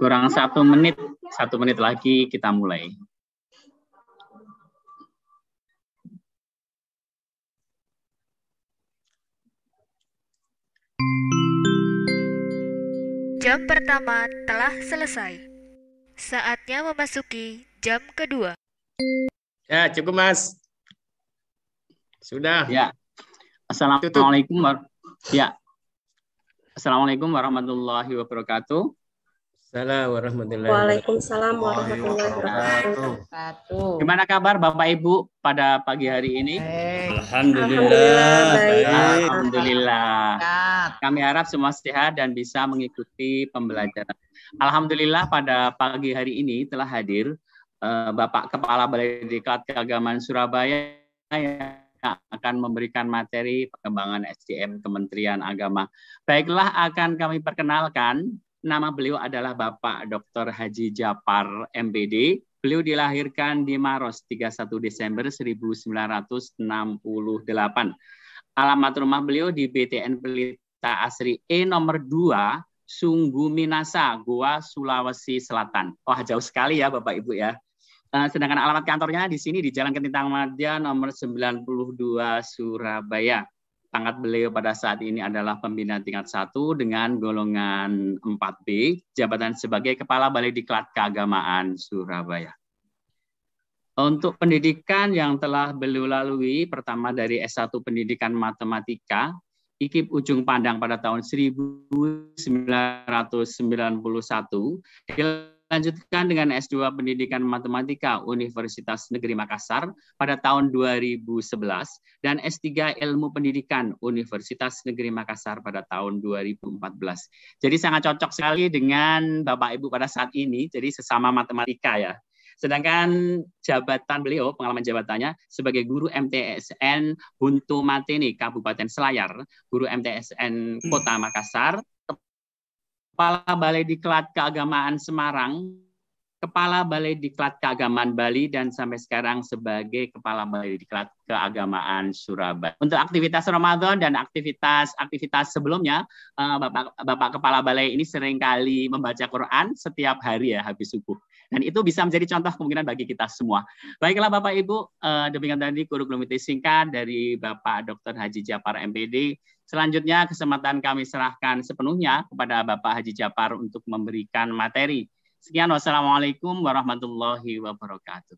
Kurang 1 menit lagi kita mulai. Jam pertama telah selesai. Saatnya memasuki jam kedua. Ya, cukup Mas. Sudah. Ya. Assalamualaikum. Ya. Assalamualaikum warahmatullahi wabarakatuh. Waalaikumsalam warahmatullahi wabarakatuh. Gimana kabar Bapak Ibu pada pagi hari ini? Alhamdulillah. Baik. Alhamdulillah. Kami harap semua sehat dan bisa mengikuti pembelajaran. Alhamdulillah pada pagi hari ini telah hadir Bapak Kepala Balai Diklat Keagamaan Surabaya yang akan memberikan materi pengembangan SDM Kementerian Agama. Baiklah, akan kami perkenalkan. Nama beliau adalah Bapak Dr. Haji Japar, MPD. Beliau dilahirkan di Maros 31 Desember 1968. Alamat rumah beliau di BTN Pelita Asri E nomor 2, Sunggu Minasa, Goa, Sulawesi Selatan. Wah, jauh sekali ya Bapak Ibu ya. Sedangkan alamat kantornya di sini di Jalan Ketintang Madya nomor 92 Surabaya. Pangkat beliau pada saat ini adalah pembina tingkat 1 dengan golongan 4B, jabatan sebagai Kepala Balai Diklat Keagamaan Surabaya. Untuk pendidikan yang telah beliau lalui, pertama dari S1 Pendidikan Matematika, IKIP Ujung Pandang pada tahun 1991, dilanjutkan dengan S2 Pendidikan Matematika Universitas Negeri Makassar pada tahun 2011 dan S3 Ilmu Pendidikan Universitas Negeri Makassar pada tahun 2014. Jadi sangat cocok sekali dengan Bapak Ibu pada saat ini, jadi sesama matematika ya. Sedangkan jabatan beliau, pengalaman jabatannya sebagai guru MTSN Huntu Mateni Kabupaten Selayar, guru MTSN Kota Makassar, Kepala Balai Diklat Keagamaan Semarang, Kepala Balai Diklat Keagamaan Bali, dan sampai sekarang sebagai Kepala Balai Diklat Keagamaan Surabaya. Untuk aktivitas Ramadan dan aktivitas sebelumnya, Bapak Kepala Balai ini seringkali membaca Quran setiap hari ya habis subuh. Dan itu bisa menjadi contoh kemungkinan bagi kita semua. Baiklah Bapak Ibu, demikian tadi kurikulum singkat dari Bapak Dr. Haji Japar MPD. Selanjutnya kesempatan kami serahkan sepenuhnya kepada Bapak Haji Japar untuk memberikan materi. Sekian, wassalamualaikum warahmatullahi wabarakatuh.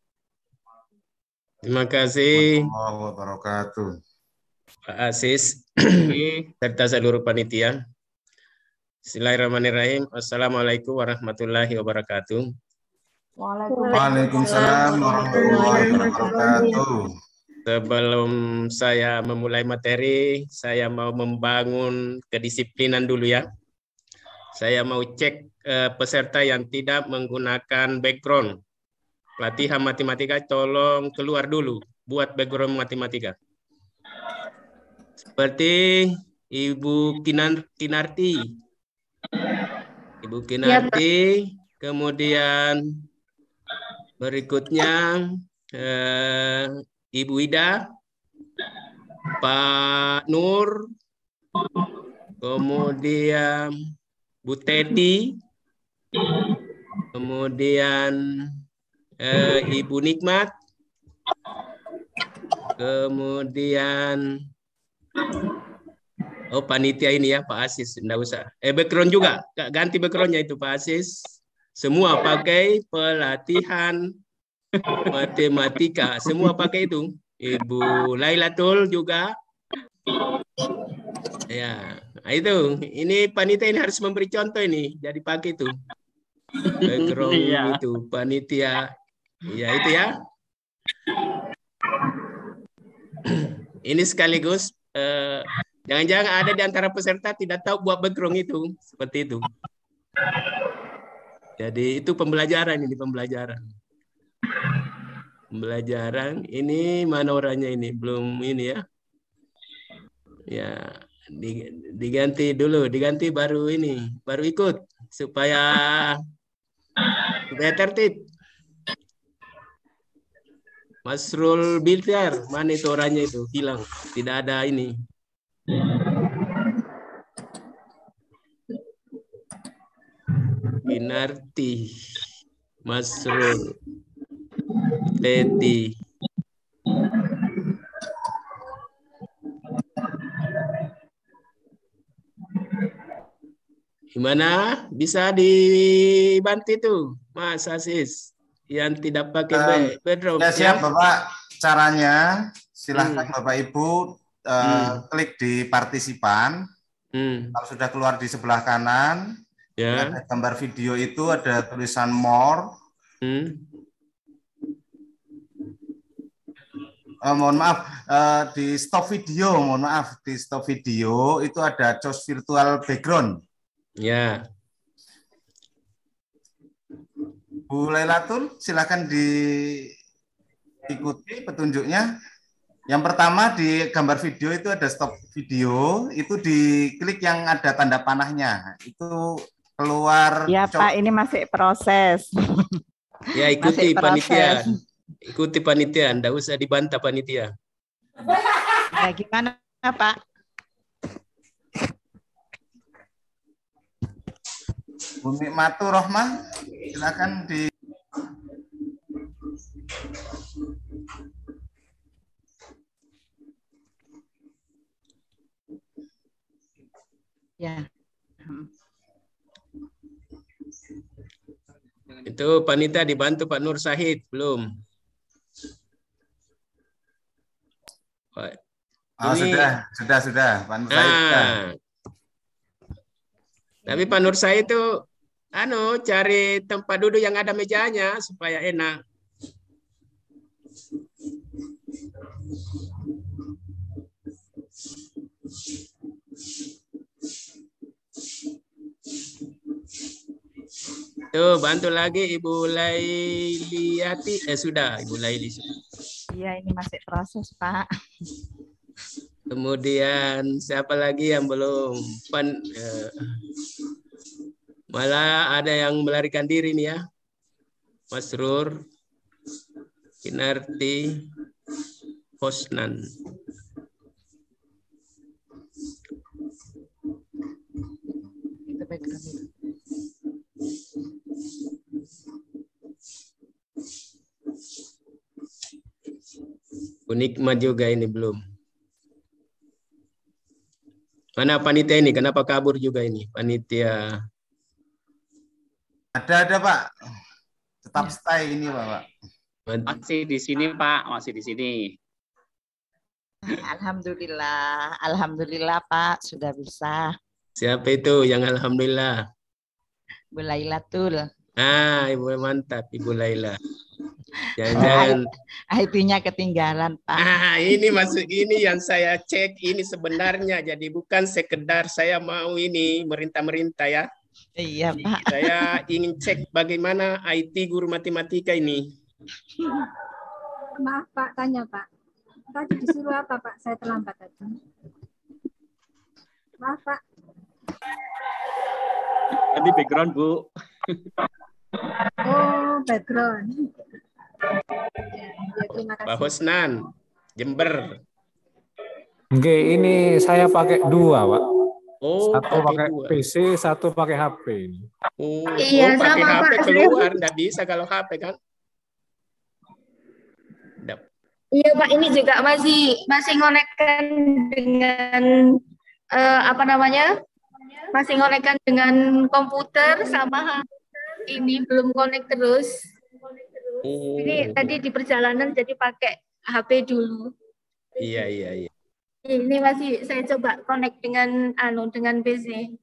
Terima kasih warahmatullahi wabarakatuh. Pak Asis serta seluruh panitia. Bismillahirrahmanirrahim. Assalamualaikum warahmatullahi wabarakatuh. Waalaikumsalam warahmatullahi wabarakatuh. Sebelum saya memulai materi, saya mau membangun kedisiplinan dulu ya. Saya mau cek peserta yang tidak menggunakan background. Pelatihan matematika tolong keluar dulu, buat background matematika. Seperti Ibu Kinarti. Ibu Kinarti, kemudian berikutnya Ibu Ida, Pak Nur, kemudian Bu Teddy, kemudian Ibu Nikmat, kemudian panitia ini ya Pak Asis, enggak usah. Background juga, ganti backgroundnya itu Pak Asis. Semua pakai pelatihan matematika, semua pakai itu. Ibu Lailatul juga. Ya, itu. Ini panitia ini harus memberi contoh ini. Jadi pakai itu. Background itu panitia. Ya, itu ya. Ini sekaligus jangan-jangan ada di antara peserta tidak tahu buat background itu. Seperti itu. Jadi itu pembelajaran ini, pembelajaran. Pembelajaran ini mana orangnya ini belum ini ya. Ya, diganti dulu, diganti baru ini, baru ikut supaya tertib. Masrul Bilfiar, mana itu orangnya itu? Hilang, tidak ada ini. Kinarti, Masrur, Teti. Gimana? Bisa dibantu itu, Mas Asis, yang tidak pakai background. Ya siap Bapak, caranya silahkan Bapak Ibu klik di partisipan. Kalau sudah keluar di sebelah kanan, ada gambar video itu, ada tulisan more. Mohon maaf, di stop video, mohon maaf, di stop video itu ada choose virtual background. Ya. Bu Lailatul, silakan diikuti petunjuknya. Yang pertama di gambar video itu ada stop video, itu diklik yang ada tanda panahnya, itu keluar. Ya Pak, ini masih proses. Ya ikuti panitia, ikuti panitia, ndak usah dibantah panitia. Ya gimana Pak? Bu Nikmatur Rohmah, silakan di. Ya. Itu panitia dibantu Pak Nur Syahid belum? Sudah, Pak Nur Syahid. Tapi Pak Nur Syahid itu cari tempat duduk yang ada mejanya supaya enak. Tuh, bantu lagi Ibu Lailiati. Sudah, Ibu Laili. Iya, ini masih proses, Pak. Kemudian siapa lagi yang belum? Malah ada yang melarikan diri nih ya. Masrur, Kinarti, Hosnan. Unikma juga ini belum. Mana panitia ini? Kenapa kabur juga ini? Panitia. Ada Pak. Tetap stay ini Pak. Masih di sini Pak, masih di sini. Alhamdulillah, alhamdulillah Pak sudah bisa. Siapa itu yang alhamdulillah? Bu Lailatul. Ibu mantap, Ibu Laila. Jangan-jangan IP-nya ketinggalan Pak. Ini yang saya cek ini sebenarnya, jadi bukan sekedar saya mau ini merintah-merintah ya. Iya Pak. Saya ingin cek bagaimana IT guru matematika ini. Maaf Pak, tanya Pak. Tadi disuruh apa Pak? Saya terlambat tadi. Maaf Pak. Tadi background Bu. Oh, background. Ya, terima kasih. Pak Hosnan, Jember. Oke, ini saya pakai 2, Pak. Oh, satu pakai dua. PC, satu pakai HP. Iya, pakai sama, HP Pak. keluar, nggak bisa kalau HP kan? Iya Pak, ini juga masih ngonekkan dengan masih ngonekkan dengan komputer sama ini belum konek terus. Ini tadi di perjalanan jadi pakai HP dulu. Iya. Ini masih saya coba connect dengan PC.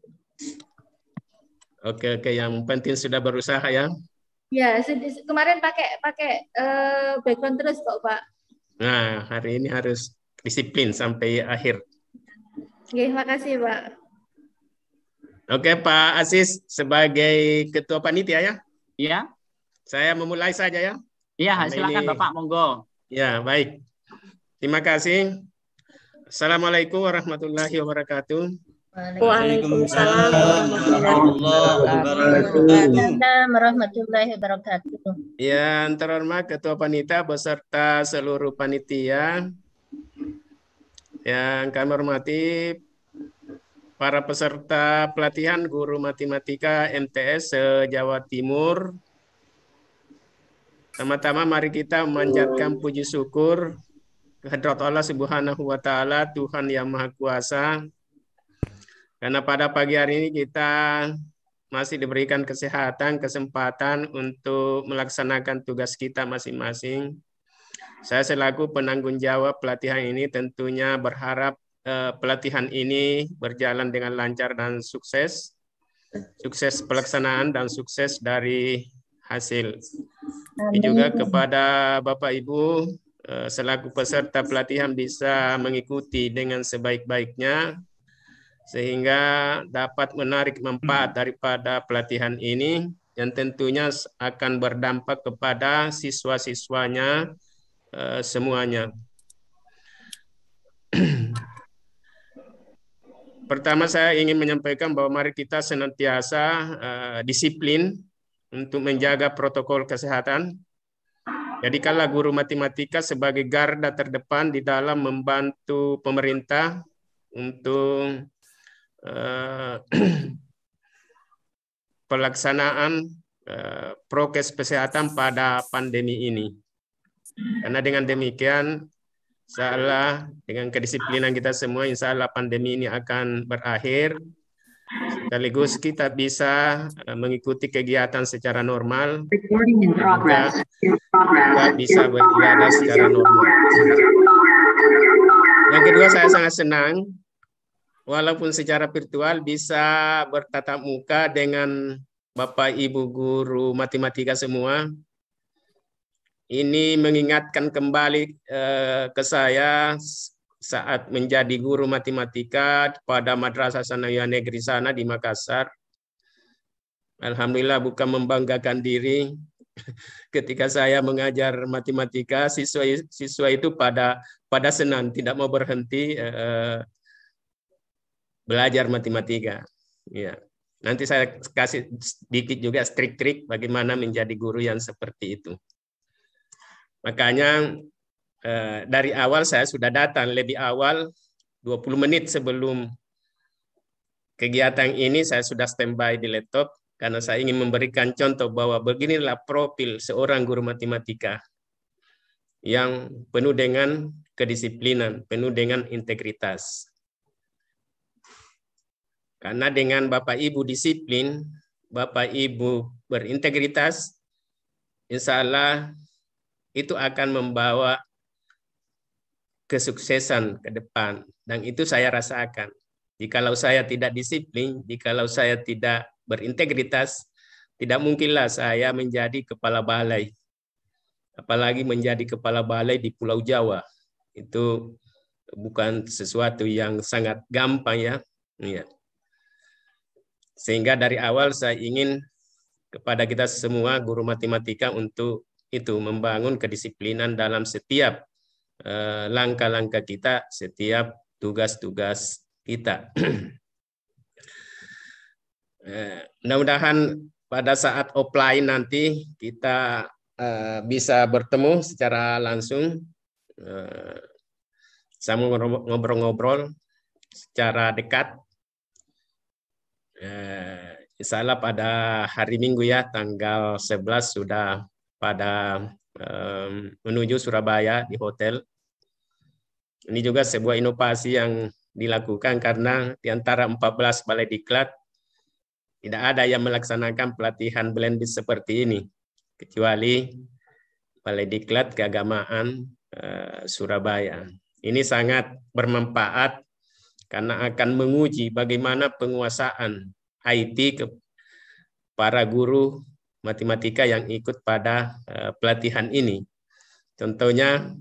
Oke, yang penting sudah berusaha ya. Ya, kemarin pakai background terus kok, Pak. Nah, hari ini harus disiplin sampai akhir. Oke, makasih, Pak. Oke, Pak Asis sebagai ketua panitia ya. Iya. Saya memulai saja ya. Iya, silakan Bapak, monggo. Ya, baik. Terima kasih. Assalamualaikum warahmatullahi wabarakatuh. Waalaikumsalam warahmatullahi wabarakatuh. Yang terhormat Ketua Panitia beserta seluruh panitia yang kami hormati para peserta pelatihan guru matematika MTS se-Jawa Timur. Pertama-tama mari kita memanjatkan puji syukur kehadrat Allah Subhanahu wa Ta'ala, Tuhan yang Maha Kuasa. Karena pada pagi hari ini kita masih diberikan kesehatan, kesempatan untuk melaksanakan tugas kita masing-masing. Saya selaku penanggung jawab pelatihan ini tentunya berharap pelatihan ini berjalan dengan lancar dan sukses. Sukses pelaksanaan dan sukses dari hasil. Ini juga kepada Bapak Ibu selaku peserta pelatihan bisa mengikuti dengan sebaik-baiknya sehingga dapat menarik manfaat daripada pelatihan ini yang tentunya akan berdampak kepada siswa-siswanya semuanya. Pertama saya ingin menyampaikan bahwa mari kita senantiasa disiplin untuk menjaga protokol kesehatan. Jadikanlah guru matematika sebagai garda terdepan di dalam membantu pemerintah untuk pelaksanaan prokes kesehatan pada pandemi ini. Karena dengan demikian, insya Allah dengan kedisiplinan kita semua, insya Allah pandemi ini akan berakhir. Sekaligus kita bisa mengikuti kegiatan secara normal, juga bisa beribadah secara normal. Yang kedua, saya sangat senang, walaupun secara virtual bisa bertatap muka dengan Bapak Ibu guru matematika semua. Ini mengingatkan kembali ke saya saat menjadi guru matematika pada Madrasah Sanawiyah Negeri sana di Makassar. Alhamdulillah bukan membanggakan diri. Ketika saya mengajar matematika, siswa itu pada senang, tidak mau berhenti belajar matematika. Ya. Nanti saya kasih sedikit juga trik-trik bagaimana menjadi guru yang seperti itu. Makanya dari awal saya sudah datang lebih awal, 20 menit sebelum kegiatan ini saya sudah standby di laptop karena saya ingin memberikan contoh bahwa beginilah profil seorang guru matematika yang penuh dengan kedisiplinan, penuh dengan integritas. Karena dengan Bapak Ibu disiplin, Bapak Ibu berintegritas, insya Allah itu akan membawa kesuksesan ke depan. Dan itu saya rasakan. Jikalau saya tidak disiplin, jikalau saya tidak berintegritas, tidak mungkinlah saya menjadi kepala balai. Apalagi menjadi kepala balai di Pulau Jawa. Itu bukan sesuatu yang sangat gampang ya. Ya. Sehingga dari awal saya ingin kepada kita semua guru matematika untuk itu membangun kedisiplinan dalam setiap langkah-langkah kita, setiap tugas-tugas kita. Mudah-mudahan pada saat offline nanti kita bisa bertemu secara langsung, sama ngobrol-ngobrol secara dekat. Insya Allah pada hari Minggu ya, tanggal 11 sudah pada menuju Surabaya di hotel. Ini juga sebuah inovasi yang dilakukan karena di antara 14 balai diklat tidak ada yang melaksanakan pelatihan blended seperti ini kecuali Balai Diklat Keagamaan Surabaya. Ini sangat bermanfaat karena akan menguji bagaimana penguasaan IT ke para guru matematika yang ikut pada pelatihan ini. Contohnya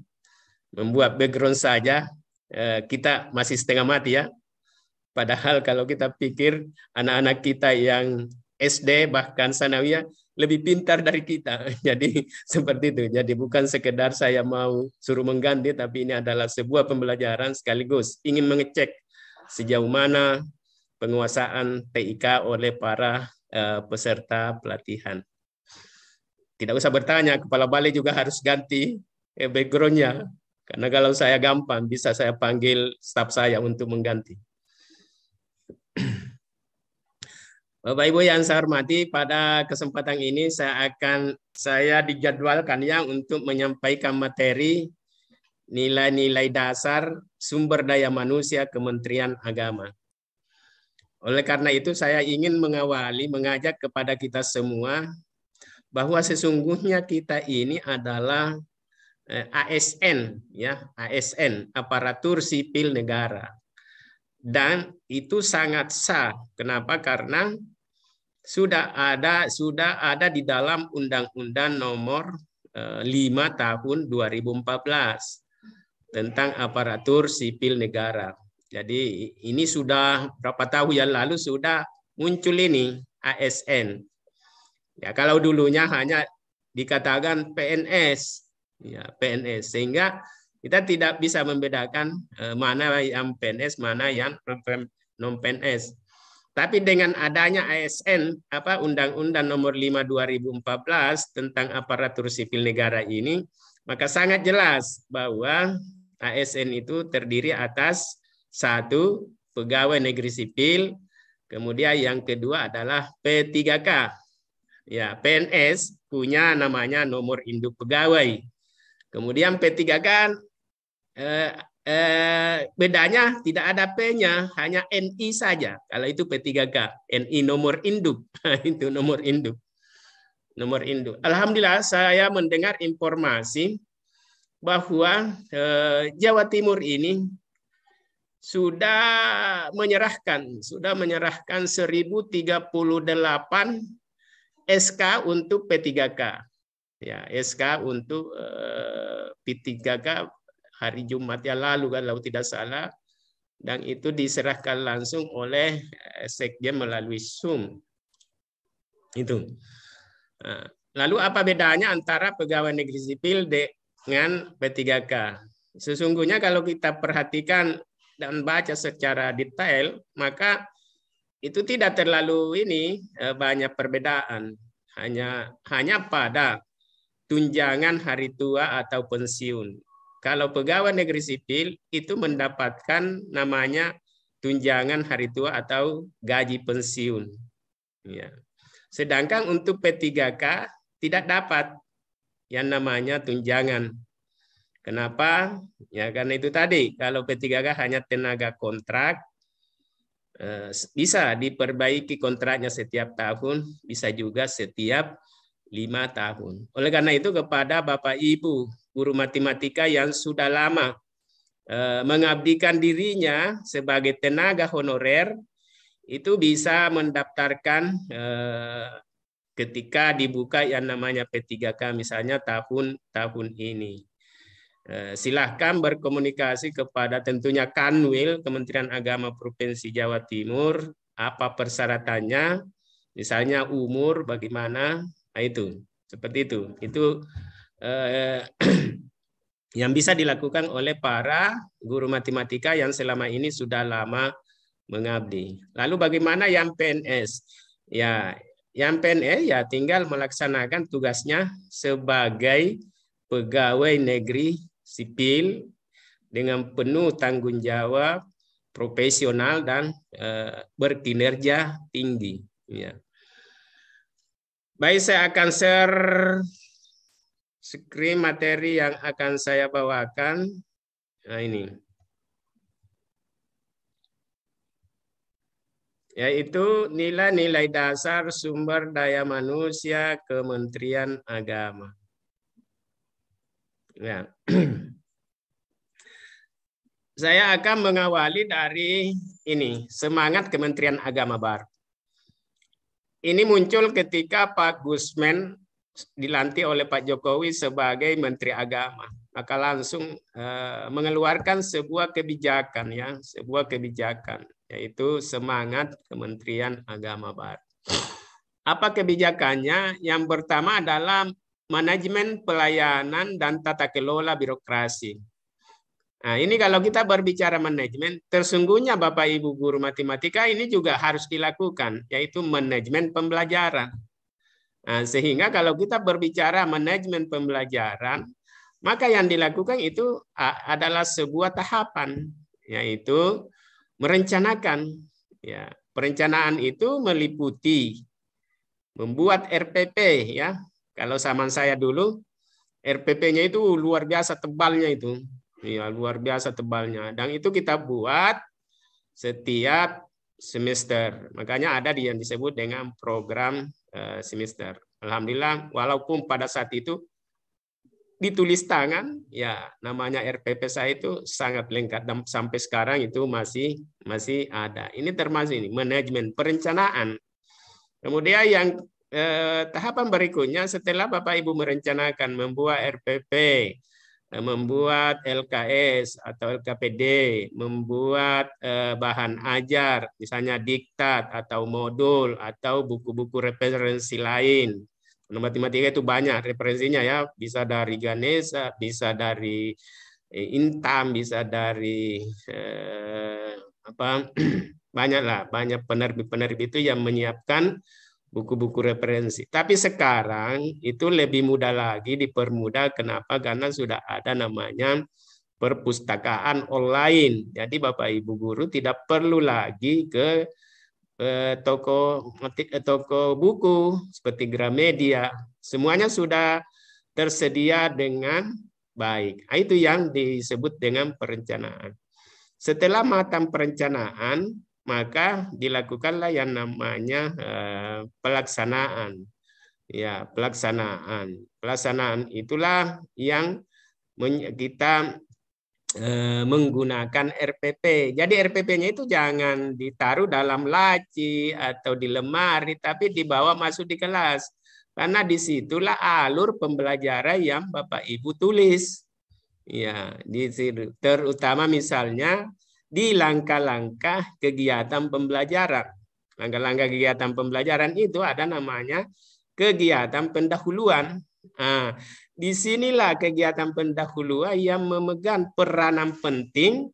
membuat background saja kita masih setengah mati ya. Padahal kalau kita pikir anak-anak kita yang SD bahkan sanawiyah lebih pintar dari kita. Jadi seperti itu. Jadi bukan sekedar saya mau suruh mengganti, tapi ini adalah sebuah pembelajaran sekaligus ingin mengecek sejauh mana penguasaan TIK oleh para peserta pelatihan. Tidak usah bertanya, kepala balai juga harus ganti background-nya. Karena kalau saya gampang, bisa saya panggil staf saya untuk mengganti. Bapak Ibu yang saya hormati, pada kesempatan ini saya dijadwalkan ya untuk menyampaikan materi nilai-nilai dasar sumber daya manusia Kementerian Agama. Oleh karena itu saya ingin mengajak kepada kita semua bahwa sesungguhnya kita ini adalah ASN, ya, ASN, aparatur sipil negara. Dan itu sangat sah. Kenapa? Karena sudah ada di dalam Undang-Undang Nomor 5 Tahun 2014 tentang aparatur sipil negara. Jadi ini sudah berapa tahun yang lalu sudah muncul ini ASN. Ya, kalau dulunya hanya dikatakan PNS, ya PNS, sehingga kita tidak bisa membedakan mana yang PNS, mana yang non PNS. Tapi dengan adanya ASN, Undang-Undang Nomor 5 2014 tentang aparatur sipil negara ini, maka sangat jelas bahwa ASN itu terdiri atas satu, pegawai negeri sipil, kemudian yang kedua adalah P3K. Ya, PNS punya namanya nomor induk pegawai. Kemudian P3K bedanya tidak ada P-nya, hanya NI saja. Kalau itu P3K, NI nomor induk. Itu nomor induk. Nomor induk. Alhamdulillah saya mendengar informasi bahwa Jawa Timur ini sudah menyerahkan 1038 SK untuk P3K. Ya, SK untuk P3K hari Jumat yang lalu kalau tidak salah, dan itu diserahkan langsung oleh Sekjen melalui Zoom. Itu. Lalu apa bedanya antara pegawai negeri sipil dengan P3K? Sesungguhnya kalau kita perhatikan dan baca secara detail, maka itu tidak terlalu banyak perbedaan. Hanya pada tunjangan hari tua atau pensiun. Kalau pegawai negeri sipil itu mendapatkan namanya tunjangan hari tua atau gaji pensiun. Ya. Sedangkan untuk P3K tidak dapat yang namanya tunjangan. Kenapa? Ya karena itu tadi, kalau P3K hanya tenaga kontrak, bisa diperbaiki kontraknya setiap tahun, bisa juga setiap 5 tahun. Oleh karena itu kepada Bapak Ibu guru matematika yang sudah lama mengabdikan dirinya sebagai tenaga honorer, itu bisa mendaftarkan ketika dibuka yang namanya P3K misalnya tahun ini. Silahkan berkomunikasi kepada tentunya Kanwil Kementerian Agama Provinsi Jawa Timur, apa persyaratannya, misalnya umur bagaimana, nah itu seperti itu. Itu yang bisa dilakukan oleh para guru matematika yang selama ini sudah lama mengabdi. Lalu bagaimana yang PNS? Ya, yang PNS ya tinggal melaksanakan tugasnya sebagai pegawai negeri sipil dengan penuh tanggung jawab, profesional dan berkinerja tinggi. Ya. Baik, saya akan share screen materi yang akan saya bawakan. Nah ini. Yaitu nilai-nilai dasar sumber daya manusia Kementerian Agama. Ya. Saya akan mengawali dari ini, semangat Kementerian Agama baru. Ini muncul ketika Pak Gusmen dilantik oleh Pak Jokowi sebagai Menteri Agama. Maka langsung mengeluarkan sebuah kebijakan, ya, sebuah kebijakan, yaitu semangat Kementerian Agama baru. Apa kebijakannya? Yang pertama adalah manajemen pelayanan dan tata kelola birokrasi. Nah, ini kalau kita berbicara manajemen, sesungguhnya Bapak Ibu guru matematika ini juga harus dilakukan, yaitu manajemen pembelajaran. Nah, sehingga kalau kita berbicara manajemen pembelajaran, maka yang dilakukan itu adalah sebuah tahapan, yaitu merencanakan, ya, Perencanaan itu meliputi membuat RPP ya. Kalau zaman saya dulu RPP-nya itu luar biasa tebalnya itu. Ya, luar biasa tebalnya. Dan itu kita buat setiap semester. Makanya ada yang disebut dengan program semester. Alhamdulillah, walaupun pada saat itu ditulis tangan, ya namanya RPP saya itu sangat lengkap dan sampai sekarang itu masih ada. Ini termasuk ini manajemen perencanaan. Kemudian yang tahapan berikutnya setelah Bapak Ibu merencanakan membuat RPP, membuat LKS atau LKPD, membuat bahan ajar, misalnya diktat atau modul atau buku-buku referensi lain. Matematika itu banyak referensinya ya, bisa dari Ganesha, bisa dari Intam, bisa dari banyak penerbit-penerbit itu yang menyiapkan buku-buku referensi. Tapi sekarang itu lebih mudah lagi, dipermudah. Kenapa? Karena sudah ada namanya perpustakaan online. Jadi Bapak Ibu guru tidak perlu lagi ke toko buku seperti Gramedia. Semuanya sudah tersedia dengan baik. Itu yang disebut dengan perencanaan. Setelah matang perencanaan, maka dilakukanlah yang namanya pelaksanaan. Ya, pelaksanaan. Pelaksanaan itulah yang kita menggunakan RPP. Jadi RPP-nya itu jangan ditaruh dalam laci atau di lemari, tapi dibawa masuk di kelas. Karena disitulah alur pembelajaran yang Bapak Ibu tulis. Ya, terutama misalnya di langkah-langkah kegiatan pembelajaran. Langkah-langkah kegiatan pembelajaran itu ada namanya kegiatan pendahuluan. Nah, disinilah kegiatan pendahuluan yang memegang peranan penting.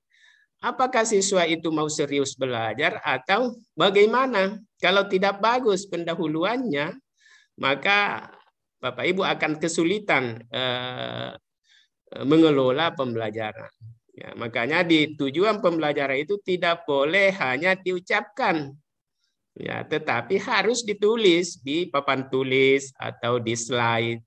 Apakah siswa itu mau serius belajar atau bagaimana? Kalau tidak bagus pendahuluannya, maka Bapak Ibu akan kesulitan mengelola pembelajaran. Ya, makanya di tujuan pembelajaran itu tidak boleh hanya diucapkan, ya, tetapi harus ditulis di papan tulis atau di slide.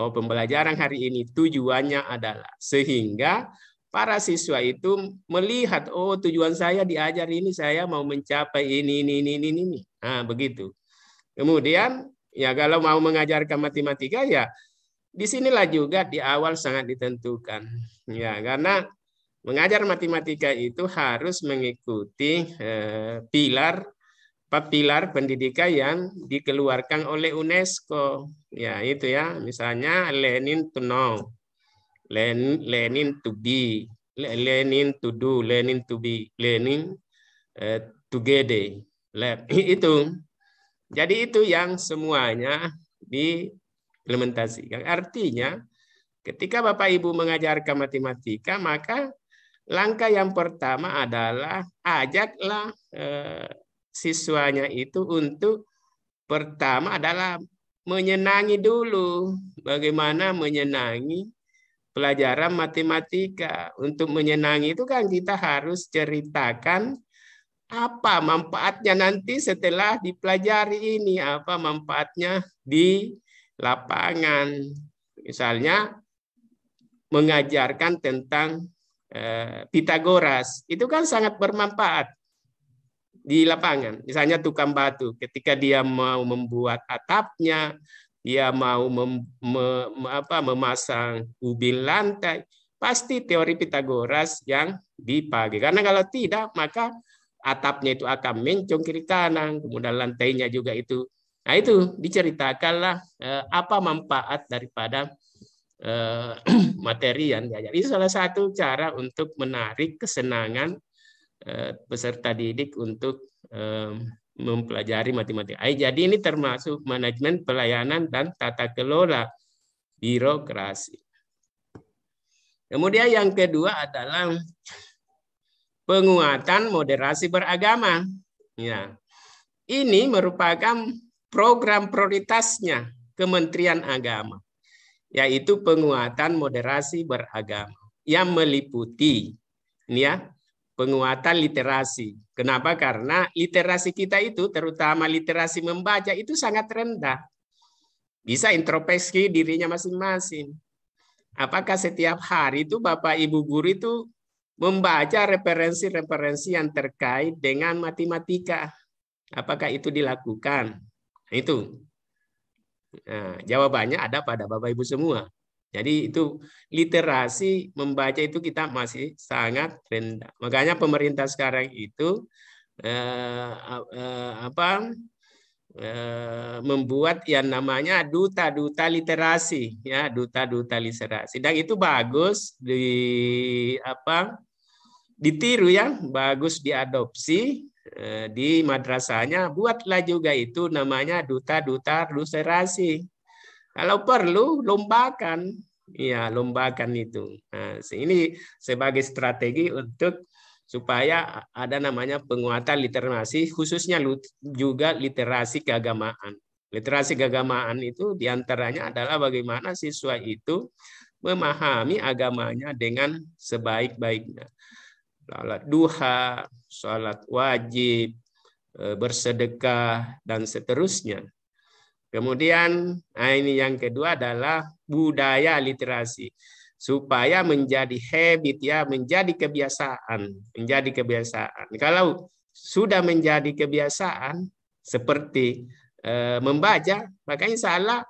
Oh, pembelajaran hari ini tujuannya adalah sehingga para siswa itu melihat, oh tujuan saya diajar ini, saya mau mencapai ini. Nah, begitu. Kemudian ya kalau mau mengajarkan matematika ya disinilah juga di awal sangat ditentukan. Ya, karena mengajar matematika itu harus mengikuti pilar pendidikan yang dikeluarkan oleh UNESCO. Ya, itu ya. Misalnya learning to know, learning to be, learning to do, learning to be, learning together. Itu. Jadi itu yang semuanya diimplementasikan. Artinya ketika Bapak Ibu mengajarkan matematika, maka langkah yang pertama adalah ajaklah siswanya itu untuk pertama adalah menyenangi dulu. Bagaimana menyenangi pelajaran matematika. Untuk menyenangi itu kan kita harus ceritakan apa manfaatnya nanti setelah dipelajari ini, apa manfaatnya di lapangan. Misalnya mengajarkan tentang Pitagoras, itu kan sangat bermanfaat di lapangan. Misalnya tukang batu, ketika dia mau membuat atapnya, dia mau memasang ubin lantai, pasti teori Pitagoras yang dipakai. Karena kalau tidak, maka atapnya itu akan mencong kiri kanan, kemudian lantainya juga itu. Nah itu diceritakanlah apa manfaat daripada materi yang diajar. Itu salah satu cara untuk menarik kesenangan peserta didik untuk mempelajari matematika. Jadi ini termasuk manajemen pelayanan dan tata kelola birokrasi. Kemudian yang kedua adalah penguatan moderasi beragama. Ya. Ini merupakan program prioritasnya Kementerian Agama, yaitu penguatan moderasi beragama yang meliputi ini ya, penguatan literasi. Kenapa? Karena literasi kita itu, terutama literasi membaca, itu sangat rendah. Bisa introspeksi dirinya masing-masing. Apakah setiap hari itu Bapak Ibu guru itu membaca referensi-referensi yang terkait dengan matematika? Apakah itu dilakukan? Itu. Nah, jawabannya ada pada Bapak Ibu semua. Jadi itu literasi membaca itu kita masih sangat rendah. Makanya pemerintah sekarang itu membuat yang namanya duta-duta literasi, ya, duta-duta literasi. Dan itu bagus ditiru, ya, bagus diadopsi di madrasahnya. Buatlah juga itu namanya duta-duta literasi. Kalau perlu lombakan, ya, lombakan itu. Nah, ini sebagai strategi untuk supaya ada namanya penguatan literasi, khususnya juga literasi keagamaan. Literasi keagamaan itu diantaranya adalah bagaimana siswa itu memahami agamanya dengan sebaik-baiknya. Salat duha, salat wajib, bersedekah, dan seterusnya. Kemudian, ini yang kedua adalah budaya literasi. Supaya menjadi habit, ya, menjadi kebiasaan. Menjadi kebiasaan. Kalau sudah menjadi kebiasaan, seperti membaca, maka insya Allah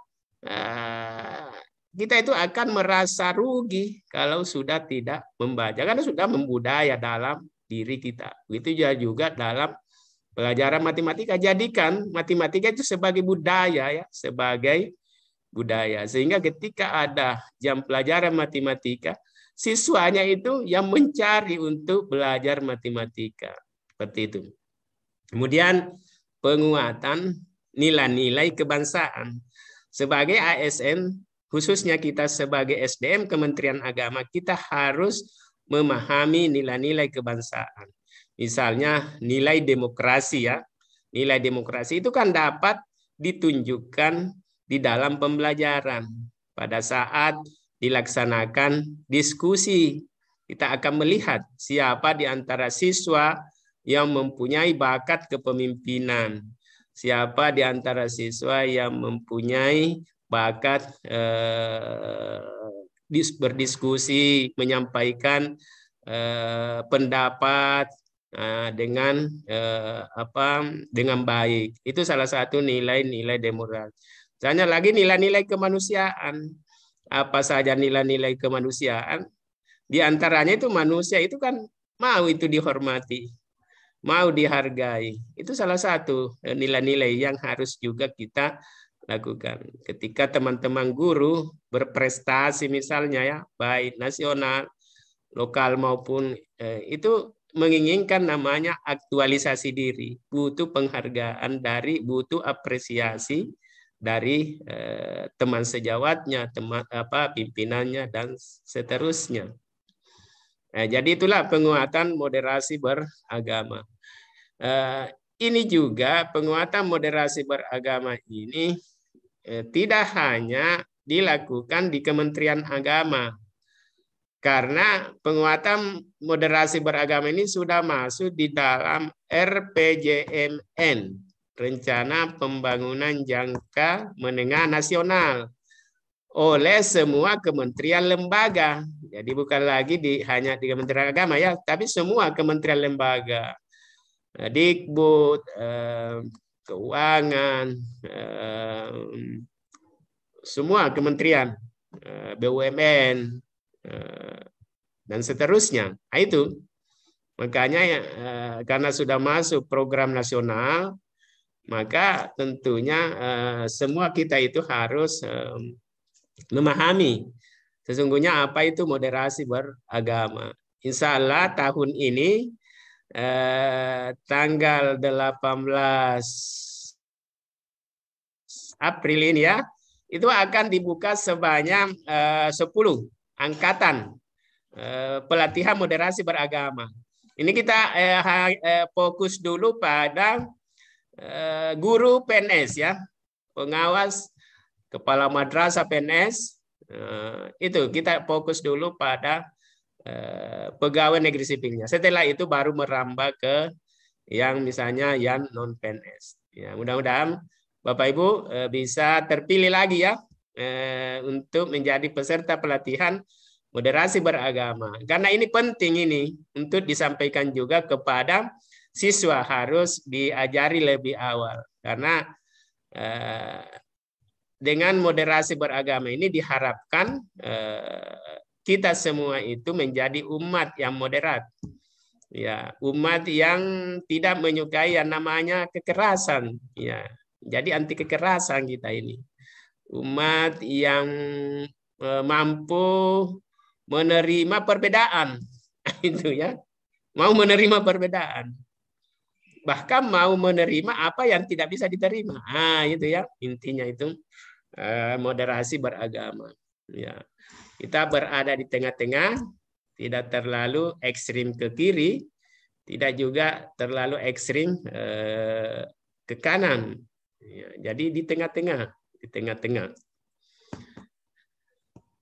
kita itu akan merasa rugi kalau sudah tidak membaca. Karena sudah membudaya dalam diri kita. Begitu juga dalam pelajaran matematika. Jadikan matematika itu sebagai budaya, ya, sebagai budaya. Sehingga ketika ada jam pelajaran matematika, siswanya itu yang mencari untuk belajar matematika. Seperti itu. Kemudian penguatan nilai-nilai kebangsaan. Sebagai ASN, khususnya kita sebagai SDM Kementerian Agama, kita harus memahami nilai-nilai kebangsaan. Misalnya nilai demokrasi, ya. Nilai demokrasi itu kan dapat ditunjukkan di dalam pembelajaran. Pada saat dilaksanakan diskusi, kita akan melihat siapa di antara siswa yang mempunyai bakat kepemimpinan. Siapa di antara siswa yang mempunyai bakat berdiskusi, menyampaikan pendapat dengan baik. Itu salah satu nilai-nilai demokrasi. Misalnya lagi nilai-nilai kemanusiaan. Apa saja nilai-nilai kemanusiaan? Di antaranya itu manusia itu kan mau itu dihormati, mau dihargai. Itu salah satu nilai-nilai yang harus juga kita lakukan. Ketika teman-teman guru berprestasi misalnya, ya, baik nasional, lokal maupun itu menginginkan namanya aktualisasi diri, butuh penghargaan butuh apresiasi dari teman sejawatnya, pimpinannya, dan seterusnya. Jadi itulah penguatan moderasi beragama. Ini juga penguatan moderasi beragama ini tidak hanya dilakukan di Kementerian Agama, karena penguatan moderasi beragama ini sudah masuk di dalam RPJMN, Rencana Pembangunan Jangka Menengah Nasional, oleh semua kementerian lembaga. Jadi bukan lagi hanya di Kementerian Agama, ya, tapi semua kementerian lembaga. Dikbud, Keuangan, semua kementerian, BUMN, dan seterusnya. Nah, itu makanya karena sudah masuk program nasional, maka tentunya semua kita itu harus memahami sesungguhnya apa itu moderasi beragama. Insya Allah tahun ini tanggal 18 April ini, ya, itu akan dibuka sebanyak 10 angkatan pelatihan moderasi beragama. Ini kita fokus dulu pada guru PNS, ya, pengawas kepala madrasah PNS. Itu kita fokus dulu pada pegawai negeri sipilnya. Setelah itu baru merambah ke yang misalnya yang non PNS. Ya, mudah-mudahan Bapak Ibu bisa terpilih lagi ya untuk menjadi peserta pelatihan moderasi beragama. Karena ini penting ini untuk disampaikan juga kepada siswa, harus diajari lebih awal. Karena dengan moderasi beragama ini diharapkan kita semua itu menjadi umat yang moderat. Ya, umat yang tidak menyukai yang namanya kekerasan. Ya, jadi anti kekerasan kita ini. Umat yang mampu menerima perbedaan. Itu ya. Mau menerima perbedaan. Bahkan mau menerima apa yang tidak bisa diterima. Itu ya, intinya itu moderasi beragama. Ya. Kita berada di tengah-tengah, tidak terlalu ekstrim ke kiri, tidak juga terlalu ekstrim ke kanan. Ya, jadi di tengah-tengah, di tengah-tengah.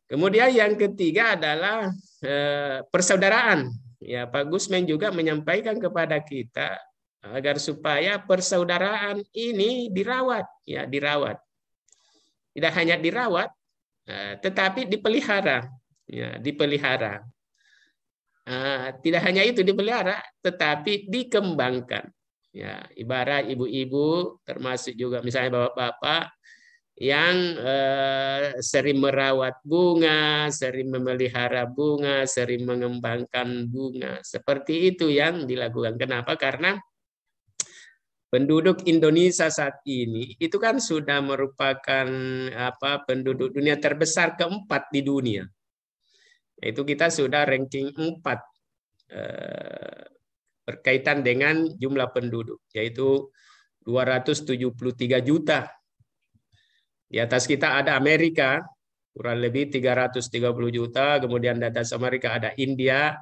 Kemudian yang ketiga adalah persaudaraan. Ya, Pak Gusman juga menyampaikan kepada kita agar supaya persaudaraan ini dirawat, ya dirawat. Tidak hanya dirawat, tetapi dipelihara, ya dipelihara. Tidak hanya itu dipelihara, tetapi dikembangkan. Ya, ibarat ibu-ibu, termasuk juga misalnya bapak-bapak yang sering merawat bunga, sering memelihara bunga, sering mengembangkan bunga. Seperti itu yang dilakukan. Kenapa? Karena penduduk Indonesia saat ini itu kan sudah merupakan penduduk dunia terbesar keempat di dunia. Itu kita sudah ranking 4 berkaitan dengan jumlah penduduk, yaitu 273 juta. Di atas kita ada Amerika, kurang lebih 330 juta. Kemudian di atas Amerika ada India,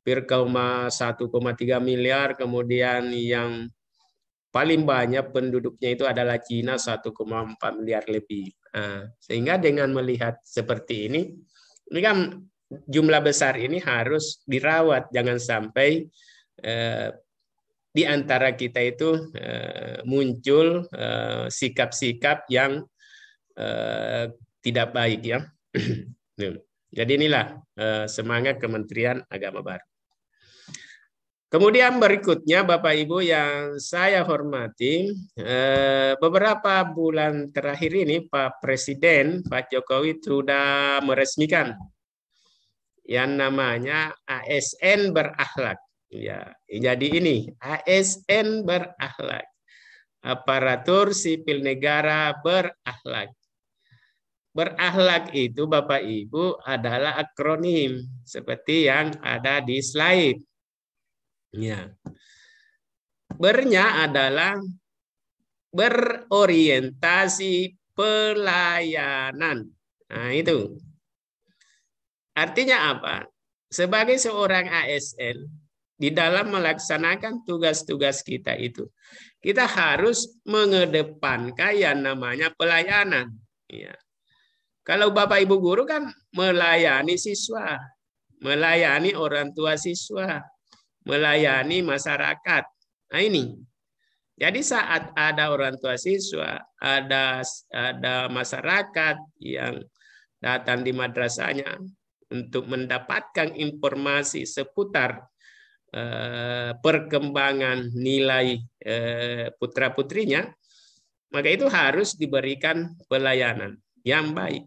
1,3 miliar. Kemudian yang paling banyak penduduknya itu adalah Cina, 1,4 miliar lebih. Sehingga dengan melihat seperti ini kan jumlah besar ini harus dirawat. Jangan sampai di antara kita itu muncul sikap-sikap yang tidak baik ya. Jadi inilah semangat Kementerian Agama baru. Kemudian berikutnya Bapak Ibu yang saya hormati, beberapa bulan terakhir ini Pak Presiden Pak Jokowi sudah meresmikan yang namanya ASN berakhlak. Ya, jadi ini ASN berakhlak. Aparatur sipil negara berakhlak. Berakhlak itu Bapak Ibu adalah akronim seperti yang ada di slide. Ya. Bernya adalah berorientasi pelayanan. Nah, itu. Artinya apa? Sebagai seorang ASN, di dalam melaksanakan tugas-tugas kita itu, kita harus mengedepankan yang namanya pelayanan. Ya. Kalau Bapak Ibu guru kan melayani siswa, melayani orang tua siswa, melayani masyarakat. Nah ini. Jadi saat ada orang tua siswa, ada masyarakat yang datang di madrasahnya untuk mendapatkan informasi seputar perkembangan nilai putra-putrinya, maka itu harus diberikan pelayanan yang baik.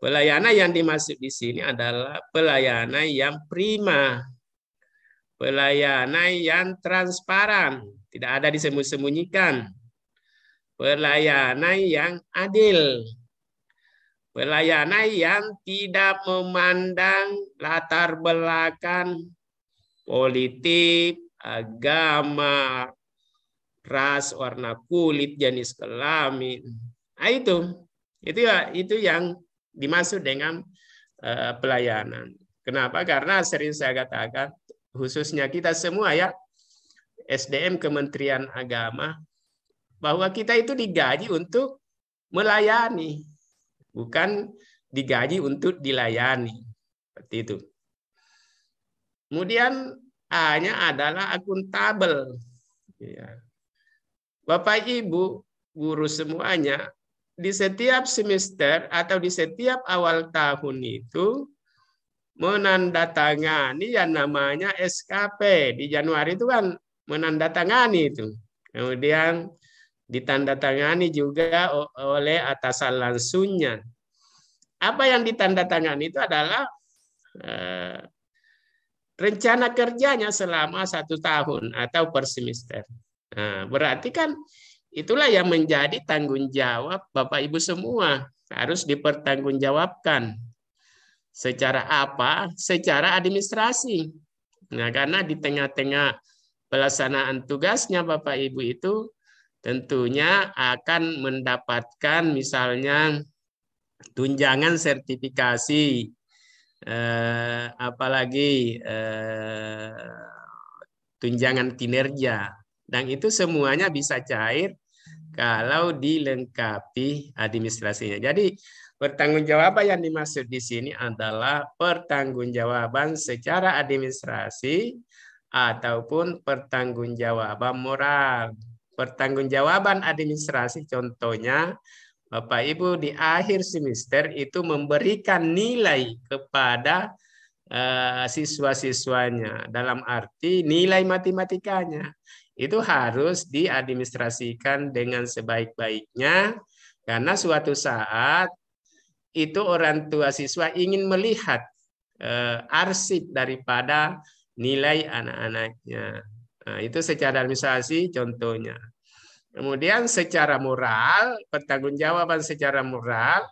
Pelayanan yang dimaksud di sini adalah pelayanan yang prima, pelayanan yang transparan, tidak ada disembunyikan, pelayanan yang adil, pelayanan yang tidak memandang latar belakang politik, agama, ras, warna kulit, jenis kelamin. Nah, itu yang dimaksud dengan pelayanan. Kenapa? Karena sering saya katakan, khususnya kita semua ya, SDM Kementerian Agama, bahwa kita itu digaji untuk melayani, bukan digaji untuk dilayani. Seperti itu. Kemudian A-nya adalah akuntabel. Ya. Bapak Ibu guru semuanya, di setiap semester atau di setiap awal tahun itu menandatangani yang namanya SKP. Di Januari itu kan menandatangani itu. Kemudian ditandatangani juga oleh atasan langsungnya. Apa yang ditandatangani itu adalah rencana kerjanya selama 1 tahun atau per semester. Nah, berarti kan itulah yang menjadi tanggung jawab Bapak Ibu semua. Harus dipertanggungjawabkan. Secara apa? Secara administrasi. Nah, karena di tengah-tengah pelaksanaan tugasnya Bapak Ibu itu tentunya akan mendapatkan misalnya tunjangan sertifikasi, apalagi tunjangan kinerja, dan itu semuanya bisa cair kalau dilengkapi administrasinya. Jadi pertanggungjawaban yang dimaksud di sini adalah pertanggungjawaban secara administrasi ataupun pertanggungjawaban moral. Pertanggungjawaban administrasi contohnya Bapak Ibu di akhir semester itu memberikan nilai kepada siswa-siswanya, dalam arti nilai matematikanya itu harus diadministrasikan dengan sebaik-baiknya, karena suatu saat itu orang tua siswa ingin melihat arsip daripada nilai anak-anaknya. Nah, itu secara administrasi contohnya. Kemudian secara moral, pertanggungjawaban secara moral,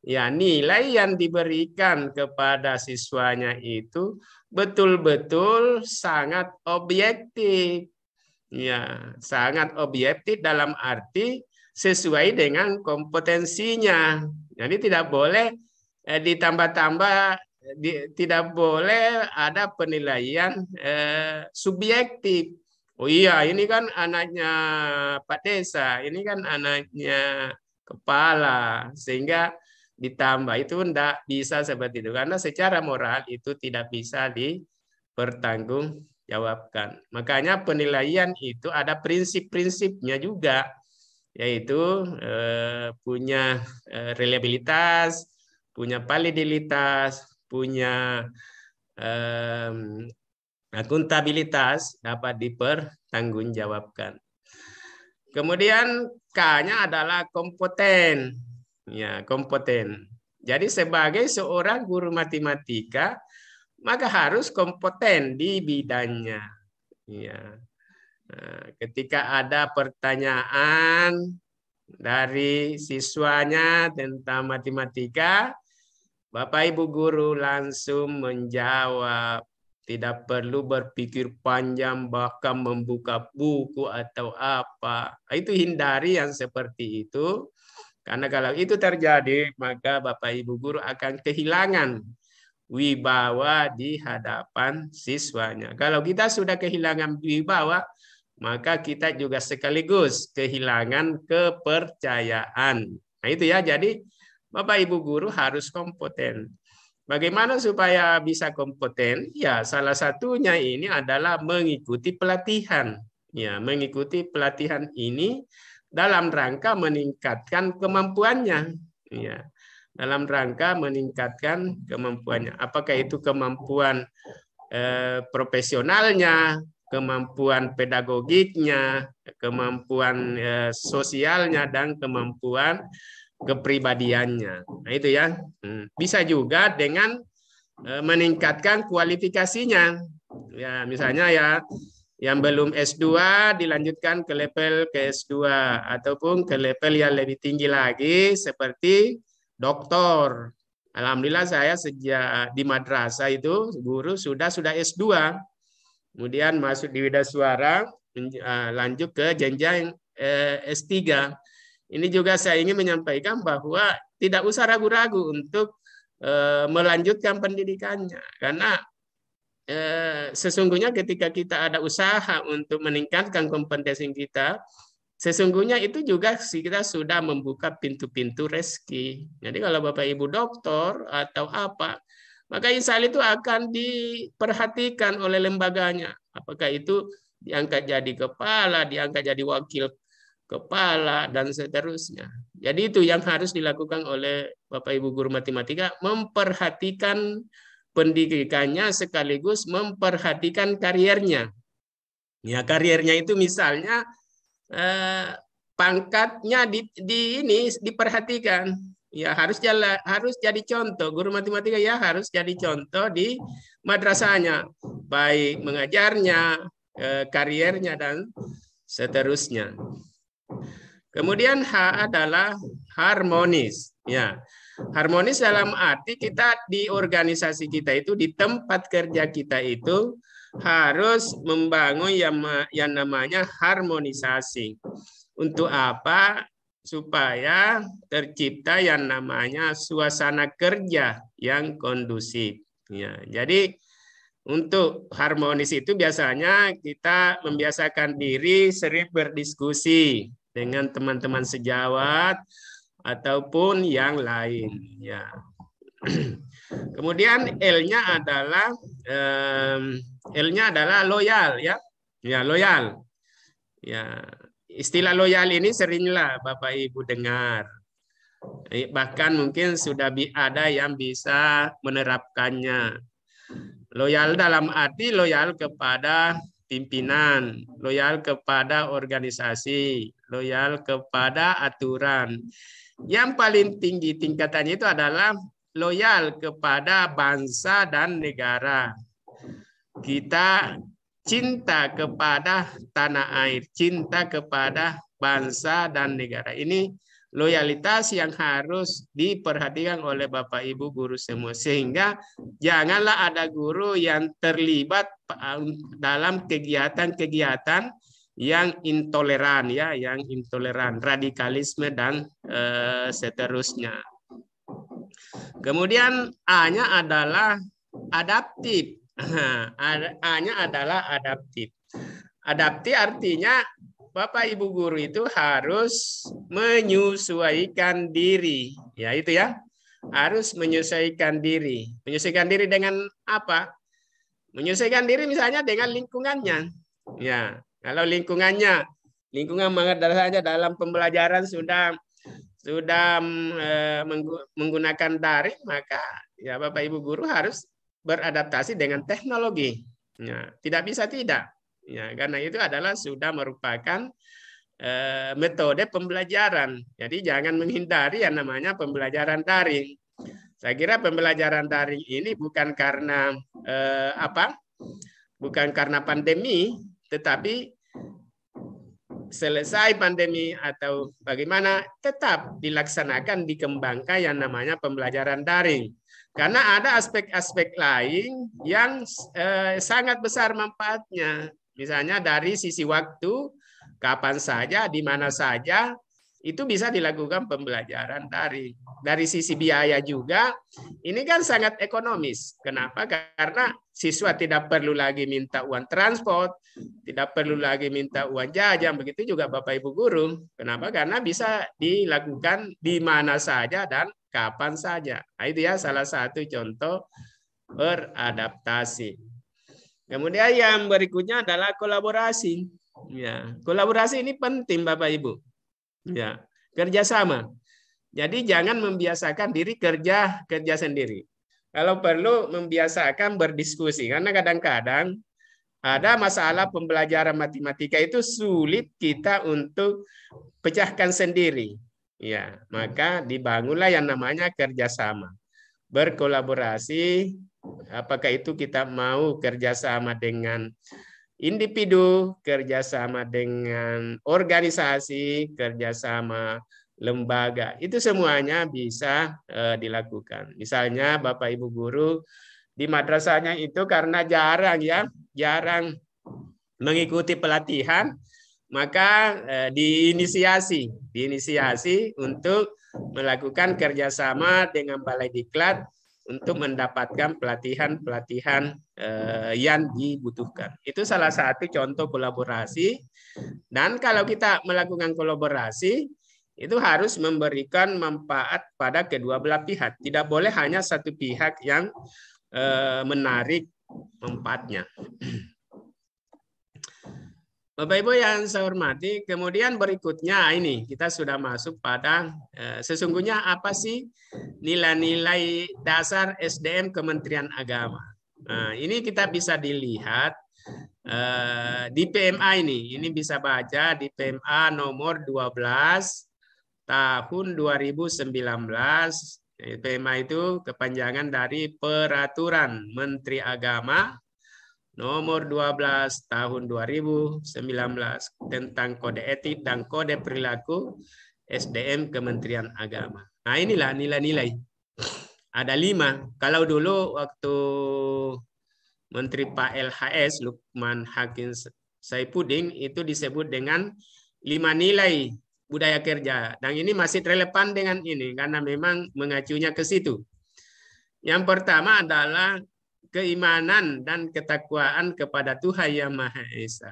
ya nilai yang diberikan kepada siswanya itu betul-betul sangat objektif. Ya, sangat objektif dalam arti sesuai dengan kompetensinya. Jadi tidak boleh ditambah-tambah, tidak boleh ada penilaian subjektif. Oh iya, ini kan anaknya Pak Desa, ini kan anaknya kepala, sehingga ditambah itu tidak bisa seperti itu, karena secara moral itu tidak bisa dipertanggungjawabkan. Makanya penilaian itu ada prinsip-prinsipnya juga, yaitu punya reliabilitas, punya validitas, punya akuntabilitas, dapat dipertanggungjawabkan. Kemudian K-nya adalah kompeten. Ya, kompeten. Jadi sebagai seorang guru matematika, maka harus kompeten di bidangnya. Ya. Nah, ketika ada pertanyaan dari siswanya tentang matematika, Bapak Ibu guru langsung menjawab. Tidak perlu berpikir panjang, bahkan membuka buku atau apa. Itu hindari yang seperti itu. Karena kalau itu terjadi, maka Bapak Ibu guru akan kehilangan wibawa di hadapan siswanya. Kalau kita sudah kehilangan wibawa, maka kita juga sekaligus kehilangan kepercayaan. Nah itu ya, jadi Bapak Ibu guru harus kompeten. Bagaimana supaya bisa kompeten? Ya, salah satunya ini adalah mengikuti pelatihan. Ya, mengikuti pelatihan ini dalam rangka meningkatkan kemampuannya. Ya, dalam rangka meningkatkan kemampuannya. Apakah itu kemampuan profesionalnya, kemampuan pedagogiknya, kemampuan sosialnya, dan kemampuan kepribadiannya. Nah itu ya, bisa juga dengan meningkatkan kualifikasinya. Ya misalnya ya, yang belum S2 dilanjutkan ke level ke S2 ataupun ke level yang lebih tinggi lagi seperti doktor. Alhamdulillah saya sejak di madrasah itu guru sudah S2. Kemudian masuk di Widasuara, lanjut ke jenjang S3. Ini juga saya ingin menyampaikan bahwa tidak usah ragu-ragu untuk melanjutkan pendidikannya. Karena sesungguhnya ketika kita ada usaha untuk meningkatkan kompetensi kita, sesungguhnya itu juga kita sudah membuka pintu-pintu rezeki. Jadi kalau Bapak Ibu doktor atau apa, maka insya Allah itu akan diperhatikan oleh lembaganya. Apakah itu diangkat jadi kepala, diangkat jadi wakil kepala, dan seterusnya. Jadi itu yang harus dilakukan oleh Bapak Ibu guru matematika, memperhatikan pendidikannya sekaligus memperhatikan kariernya. Ya, kariernya itu misalnya pangkatnya ini diperhatikan. Ya, harus jadi contoh. Guru matematika ya harus jadi contoh di madrasahnya, baik mengajarnya, kariernya, dan seterusnya. Kemudian H adalah harmonis. Ya, harmonis dalam arti kita di organisasi kita itu, di tempat kerja kita itu harus membangun yang namanya harmonisasi. Untuk apa? Supaya tercipta yang namanya suasana kerja yang kondusif. Ya, jadi untuk harmonis itu biasanya kita membiasakan diri sering berdiskusi dengan teman-teman sejawat ataupun yang lain. Ya. Kemudian L-nya adalah loyal, ya. Ya, loyal. Ya, istilah loyal ini seringlah Bapak Ibu dengar. Bahkan mungkin sudah ada yang bisa menerapkannya. Loyal dalam arti loyal kepada pimpinan, loyal kepada organisasi, loyal kepada aturan. Yang paling tinggi tingkatannya itu adalah loyal kepada bangsa dan negara. Kita cinta kepada tanah air, cinta kepada bangsa dan negara. Ini loyalitas yang harus diperhatikan oleh Bapak Ibu guru semua. Sehingga janganlah ada guru yang terlibat dalam kegiatan-kegiatan yang intoleran, ya, yang intoleran, radikalisme dan seterusnya. Kemudian A-nya adalah adaptif. A-nya adalah adaptif. Adaptif artinya Bapak Ibu guru itu harus menyesuaikan diri. Ya, itu ya. Harus menyesuaikan diri. Menyesuaikan diri dengan apa? Menyesuaikan diri misalnya dengan lingkungannya. Ya, kalau lingkungan madrasahnya dalam pembelajaran sudah menggunakan daring, maka ya Bapak Ibu guru harus beradaptasi dengan teknologi. Ya, tidak bisa tidak. Ya, karena itu adalah sudah merupakan metode pembelajaran. Jadi jangan menghindari yang namanya pembelajaran daring. Saya kira pembelajaran daring ini bukan karena bukan karena pandemi, tetapi selesai pandemi atau bagaimana tetap dilaksanakan, dikembangkan yang namanya pembelajaran daring. Karena ada aspek-aspek lain yang sangat besar manfaatnya. Misalnya dari sisi waktu, kapan saja, di mana saja, itu bisa dilakukan pembelajaran daring. Dari sisi biaya juga, ini kan sangat ekonomis. Kenapa? Karena siswa tidak perlu lagi minta uang transport, tidak perlu lagi minta uang jajan, begitu juga Bapak Ibu guru. Kenapa? Karena bisa dilakukan di mana saja dan kapan saja. Nah, itu ya salah satu contoh beradaptasi. Kemudian yang berikutnya adalah kolaborasi. Ya, kolaborasi ini penting Bapak Ibu. Ya, kerjasama. Jadi jangan membiasakan diri kerja sendiri. Kalau perlu membiasakan berdiskusi, karena kadang-kadang ada masalah pembelajaran matematika itu sulit kita untuk pecahkan sendiri. Ya, maka dibangunlah yang namanya kerjasama, berkolaborasi. Apakah itu kita mau kerjasama dengan individu, kerjasama dengan organisasi, kerjasama lembaga, itu semuanya bisa dilakukan. Misalnya Bapak Ibu guru di madrasahnya itu karena jarang mengikuti pelatihan, maka diinisiasi untuk melakukan kerjasama dengan Balai Diklat untuk mendapatkan pelatihan-pelatihan yang dibutuhkan. Itu salah satu contoh kolaborasi. Dan kalau kita melakukan kolaborasi, itu harus memberikan manfaat pada kedua belah pihak. Tidak boleh hanya satu pihak yang menarik manfaatnya. Bapak Ibu yang saya hormati, kemudian berikutnya ini kita sudah masuk pada sesungguhnya apa sih nilai-nilai dasar SDM Kementerian Agama. Nah, ini kita bisa dilihat di PMA ini bisa baca di PMA nomor 12 tahun 2019. PMA itu kepanjangan dari Peraturan Menteri Agama nomor 12 tahun 2019 tentang kode etik dan kode perilaku SDM Kementerian Agama. Nah, inilah nilai-nilai. Ada 5. Kalau dulu waktu Menteri Pak LHS Lukman Hakim Saifuddin itu disebut dengan 5 nilai budaya kerja. Dan ini masih relevan dengan ini karena memang mengacunya ke situ. Yang pertama adalah keimanan dan ketakwaan kepada Tuhan Yang Maha Esa.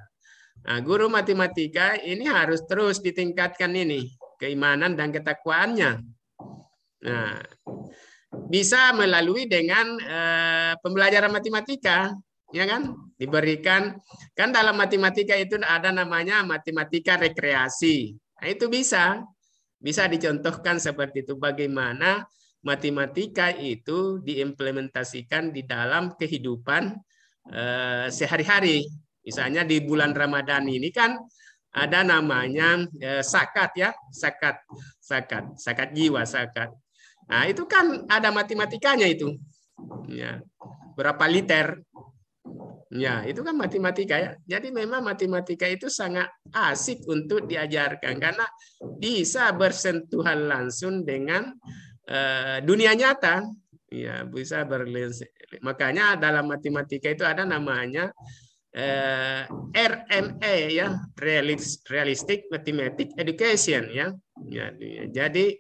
Nah, guru matematika ini harus terus ditingkatkan ini, keimanan dan ketakwaannya. Nah, bisa melalui dengan pembelajaran matematika, ya kan? Diberikan, kan dalam matematika itu ada namanya matematika rekreasi. Nah, itu bisa dicontohkan seperti itu, bagaimana matematika itu diimplementasikan di dalam kehidupan sehari-hari. Misalnya di bulan Ramadan ini kan ada namanya zakat ya, zakat jiwa, zakat. Nah, itu kan ada matematikanya itu. Ya, berapa liter? Ya, itu kan matematika ya. Jadi memang matematika itu sangat asik untuk diajarkan karena bisa bersentuhan langsung dengan dunia nyata, ya bisa berlins. Makanya dalam matematika itu ada namanya RME ya, Realistic Mathematics Education ya. Jadi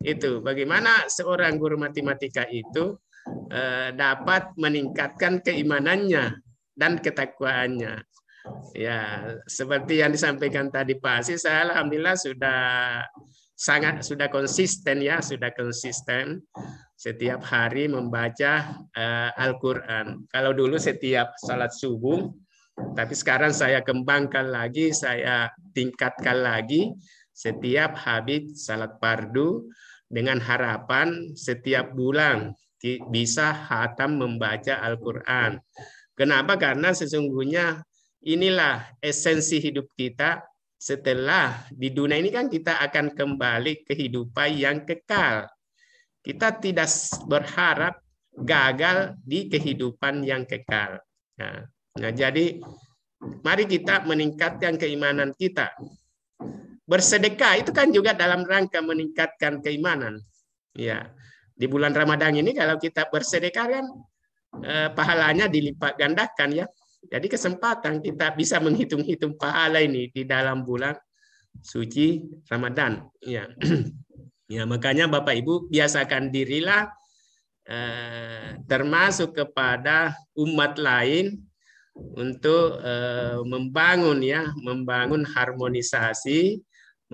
itu bagaimana seorang guru matematika itu dapat meningkatkan keimanannya dan ketakwaannya. Ya, seperti yang disampaikan tadi Pak Asis, saya alhamdulillah sudah konsisten ya, sudah konsisten setiap hari membaca Al-Quran. Kalau dulu setiap salat subuh, tapi sekarang saya kembangkan lagi, saya tingkatkan lagi setiap habis salat fardu dengan harapan setiap bulan bisa khatam membaca Al-Quran. Kenapa? Karena sesungguhnya inilah esensi hidup kita. Setelah di dunia ini kan kita akan kembali kehidupan yang kekal. Kita tidak berharap gagal di kehidupan yang kekal. Nah, jadi mari kita meningkatkan keimanan kita. Bersedekah itu kan juga dalam rangka meningkatkan keimanan. Ya, di bulan Ramadan ini kalau kita bersedekah kan pahalanya dilipat gandakan ya. Jadi kesempatan kita bisa menghitung-hitung pahala ini di dalam bulan suci Ramadan. Ya, ya makanya Bapak Ibu biasakan dirilah termasuk kepada umat lain untuk membangun harmonisasi,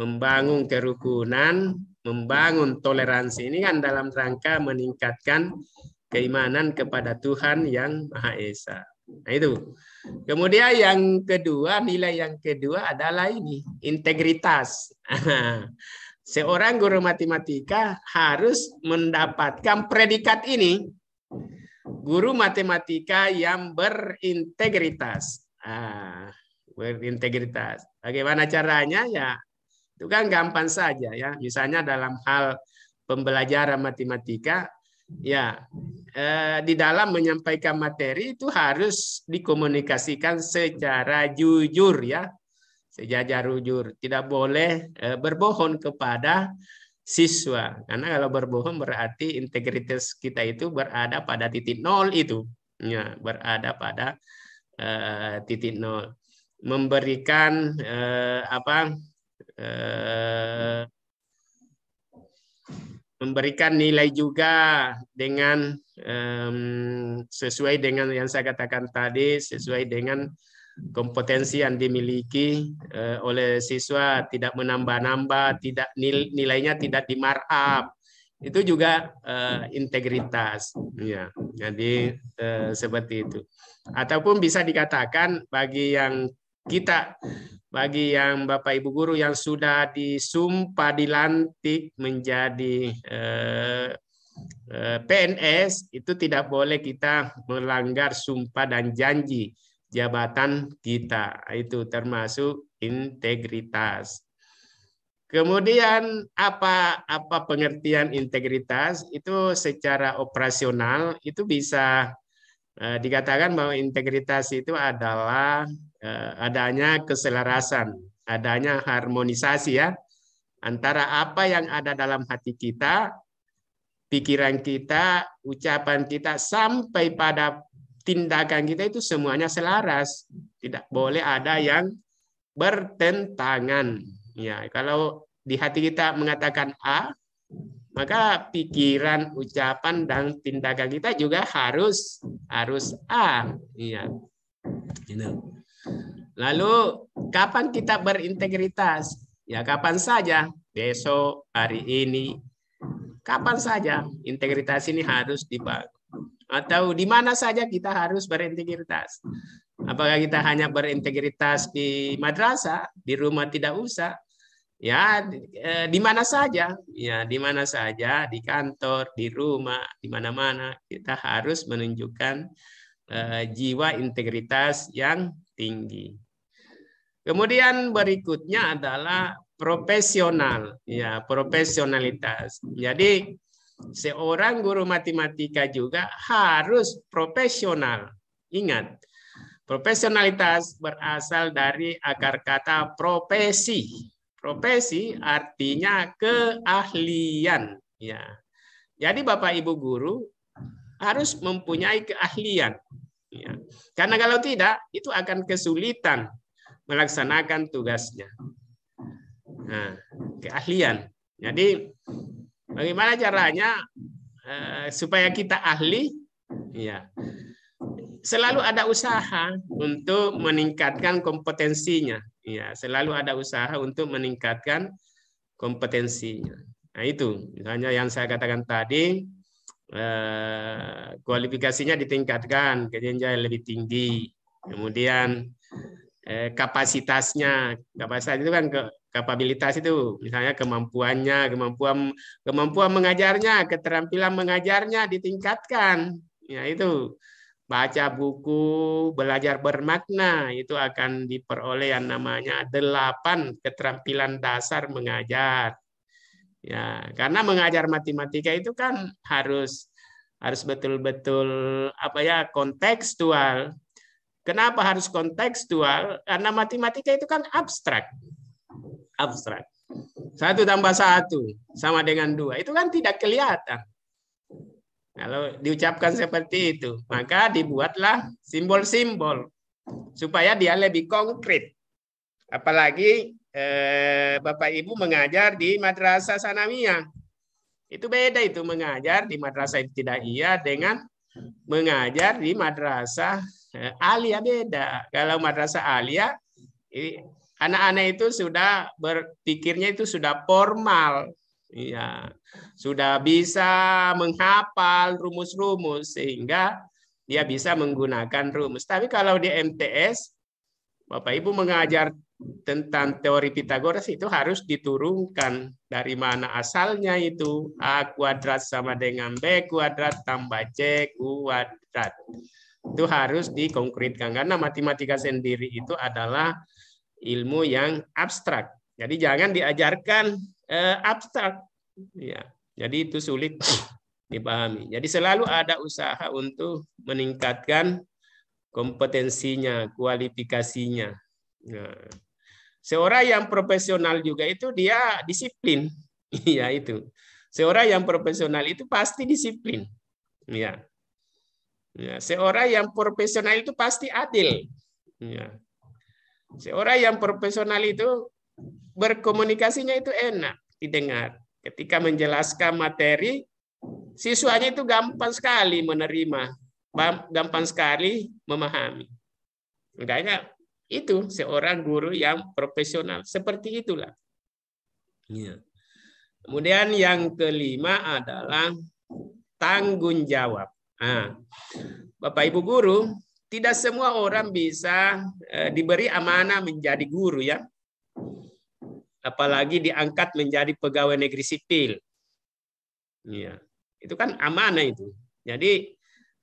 membangun kerukunan, membangun toleransi. Ini kan dalam rangka meningkatkan keimanan kepada Tuhan Yang Maha Esa. Nah, itu. Kemudian yang kedua, nilai yang kedua adalah ini, integritas. Seorang guru matematika harus mendapatkan predikat ini. Guru matematika yang berintegritas. Berintegritas. Bagaimana caranya? Ya, itu kan gampang saja ya. Misalnya dalam hal pembelajaran matematika, ya di dalam menyampaikan materi itu harus dikomunikasikan secara jujur ya, secara jujur, tidak boleh berbohong kepada siswa, karena kalau berbohong berarti integritas kita itu berada pada titik nol itu, ya, berada pada titik nol. Memberikan memberikan nilai juga dengan sesuai dengan yang saya katakan tadi, sesuai dengan kompetensi yang dimiliki oleh siswa, tidak menambah-nambah, tidak nilainya tidak di markup. Itu juga integritas. Ya, jadi seperti itu. Ataupun bisa dikatakan bagi yang Bapak Ibu guru yang sudah disumpah dilantik menjadi PNS, itu tidak boleh kita melanggar sumpah dan janji jabatan kita. Itu termasuk integritas. Kemudian apa pengertian integritas? Itu secara operasional itu bisa dikatakan bahwa integritas itu adalah adanya keselarasan, adanya harmonisasi ya antara apa yang ada dalam hati kita, pikiran kita, ucapan kita sampai pada tindakan kita itu semuanya selaras. Tidak boleh ada yang bertentangan. Ya, kalau di hati kita mengatakan A, maka pikiran, ucapan, dan tindakan kita juga harus A. Ya. Lalu kapan kita berintegritas? Ya kapan saja, besok, hari ini, kapan saja integritas ini harus dibangun. Atau di mana saja kita harus berintegritas. Apakah kita hanya berintegritas di madrasah, di rumah tidak usah? Ya, di mana saja, ya di mana saja, di kantor, di rumah, di mana-mana kita harus menunjukkan jiwa integritas yang tinggi. Kemudian berikutnya adalah profesional, ya profesionalitas. Jadi seorang guru matematika juga harus profesional. Ingat, profesionalitas berasal dari akar kata profesi. Profesi artinya keahlian. Ya. Jadi Bapak Ibu guru harus mempunyai keahlian. Ya. Karena kalau tidak, itu akan kesulitan melaksanakan tugasnya. Nah, keahlian. Jadi bagaimana caranya supaya kita ahli? Ya. Selalu ada usaha untuk meningkatkan kompetensinya. Ya, selalu ada usaha untuk meningkatkan kompetensinya. Nah, itu misalnya yang saya katakan tadi, kualifikasinya ditingkatkan ke jenjang lebih tinggi. Kemudian kapasitas itu kan kapabilitas itu, misalnya kemampuannya, kemampuan mengajarnya, keterampilan mengajarnya ditingkatkan. Ya, itu baca buku, belajar bermakna, itu akan diperoleh yang namanya 8 keterampilan dasar mengajar. Ya, karena mengajar matematika itu kan harus betul-betul kontekstual. Kenapa harus kontekstual? Karena matematika itu kan abstrak. Abstrak. 1 tambah 1 sama dengan 2. Itu kan tidak kelihatan. Kalau diucapkan seperti itu, maka dibuatlah simbol-simbol supaya dia lebih konkret. Apalagi Bapak Ibu mengajar di madrasah sanawiyah. Itu beda itu mengajar di madrasah ibtidaiyah dengan mengajar di madrasah aliyah beda. Kalau madrasah aliyah, anak-anak itu sudah berpikirnya itu sudah formal. Ya, sudah bisa menghafal rumus-rumus sehingga dia bisa menggunakan rumus. Tapi kalau di MTS, Bapak Ibu mengajar tentang teori Pitagoras itu harus diturunkan dari mana asalnya itu A kuadrat sama dengan B kuadrat tambah C kuadrat. Itu harus dikonkretkan karena matematika sendiri itu adalah ilmu yang abstrak. Jadi jangan diajarkan abstrak. Ya, jadi itu sulit dipahami. Jadi selalu ada usaha untuk meningkatkan kompetensinya, kualifikasinya. Nah, seorang yang profesional juga itu dia disiplin. Ya itu. Seorang yang profesional itu pasti disiplin. Ya. Ya, seorang yang profesional itu pasti adil. Ya. Seorang yang profesional itu berkomunikasinya itu enak didengar. Ketika menjelaskan materi, siswanya itu gampang sekali menerima, gampang sekali memahami. Makanya itu seorang guru yang profesional. Seperti itulah. Ya. Kemudian yang kelima adalah tanggung jawab. Nah, Bapak Ibu guru, tidak semua orang bisa diberi amanah menjadi guru ya. Apalagi diangkat menjadi pegawai negeri sipil. Ya, itu kan amanah itu. Jadi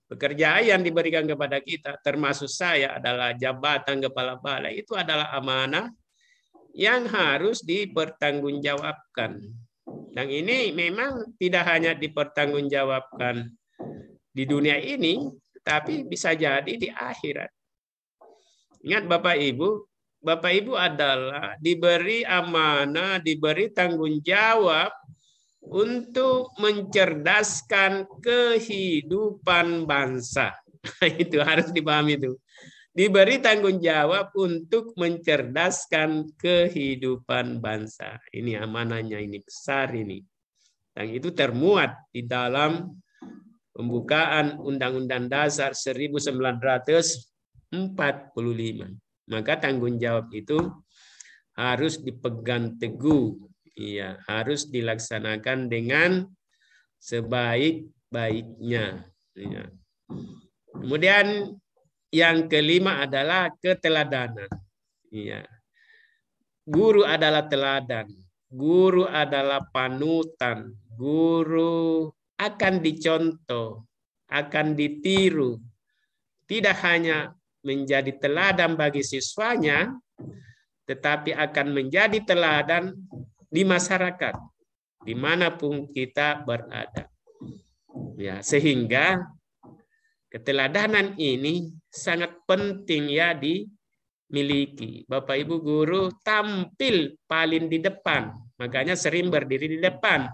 pekerjaan yang diberikan kepada kita, termasuk saya adalah jabatan kepala balai, itu adalah amanah yang harus dipertanggungjawabkan. Dan ini memang tidak hanya dipertanggungjawabkan di dunia ini, tapi bisa jadi di akhirat. Ingat Bapak Ibu adalah diberi amanah, diberi tanggung jawab untuk mencerdaskan kehidupan bangsa. Itu harus dipahami itu. Diberi tanggung jawab untuk mencerdaskan kehidupan bangsa. Ini amanahnya, ini besar ini. Dan itu termuat di dalam pembukaan Undang-Undang Dasar 1945. Maka tanggung jawab itu harus dipegang teguh. Iya, harus dilaksanakan dengan sebaik-baiknya. Iya. Kemudian yang kelima adalah keteladanan. Iya. Guru adalah teladan. Guru adalah panutan. Guru akan dicontoh, akan ditiru. Tidak hanya menjadi teladan bagi siswanya, tetapi akan menjadi teladan di masyarakat, dimanapun kita berada. Ya, sehingga keteladanan ini sangat penting ya dimiliki. Bapak Ibu guru tampil paling di depan, makanya sering berdiri di depan,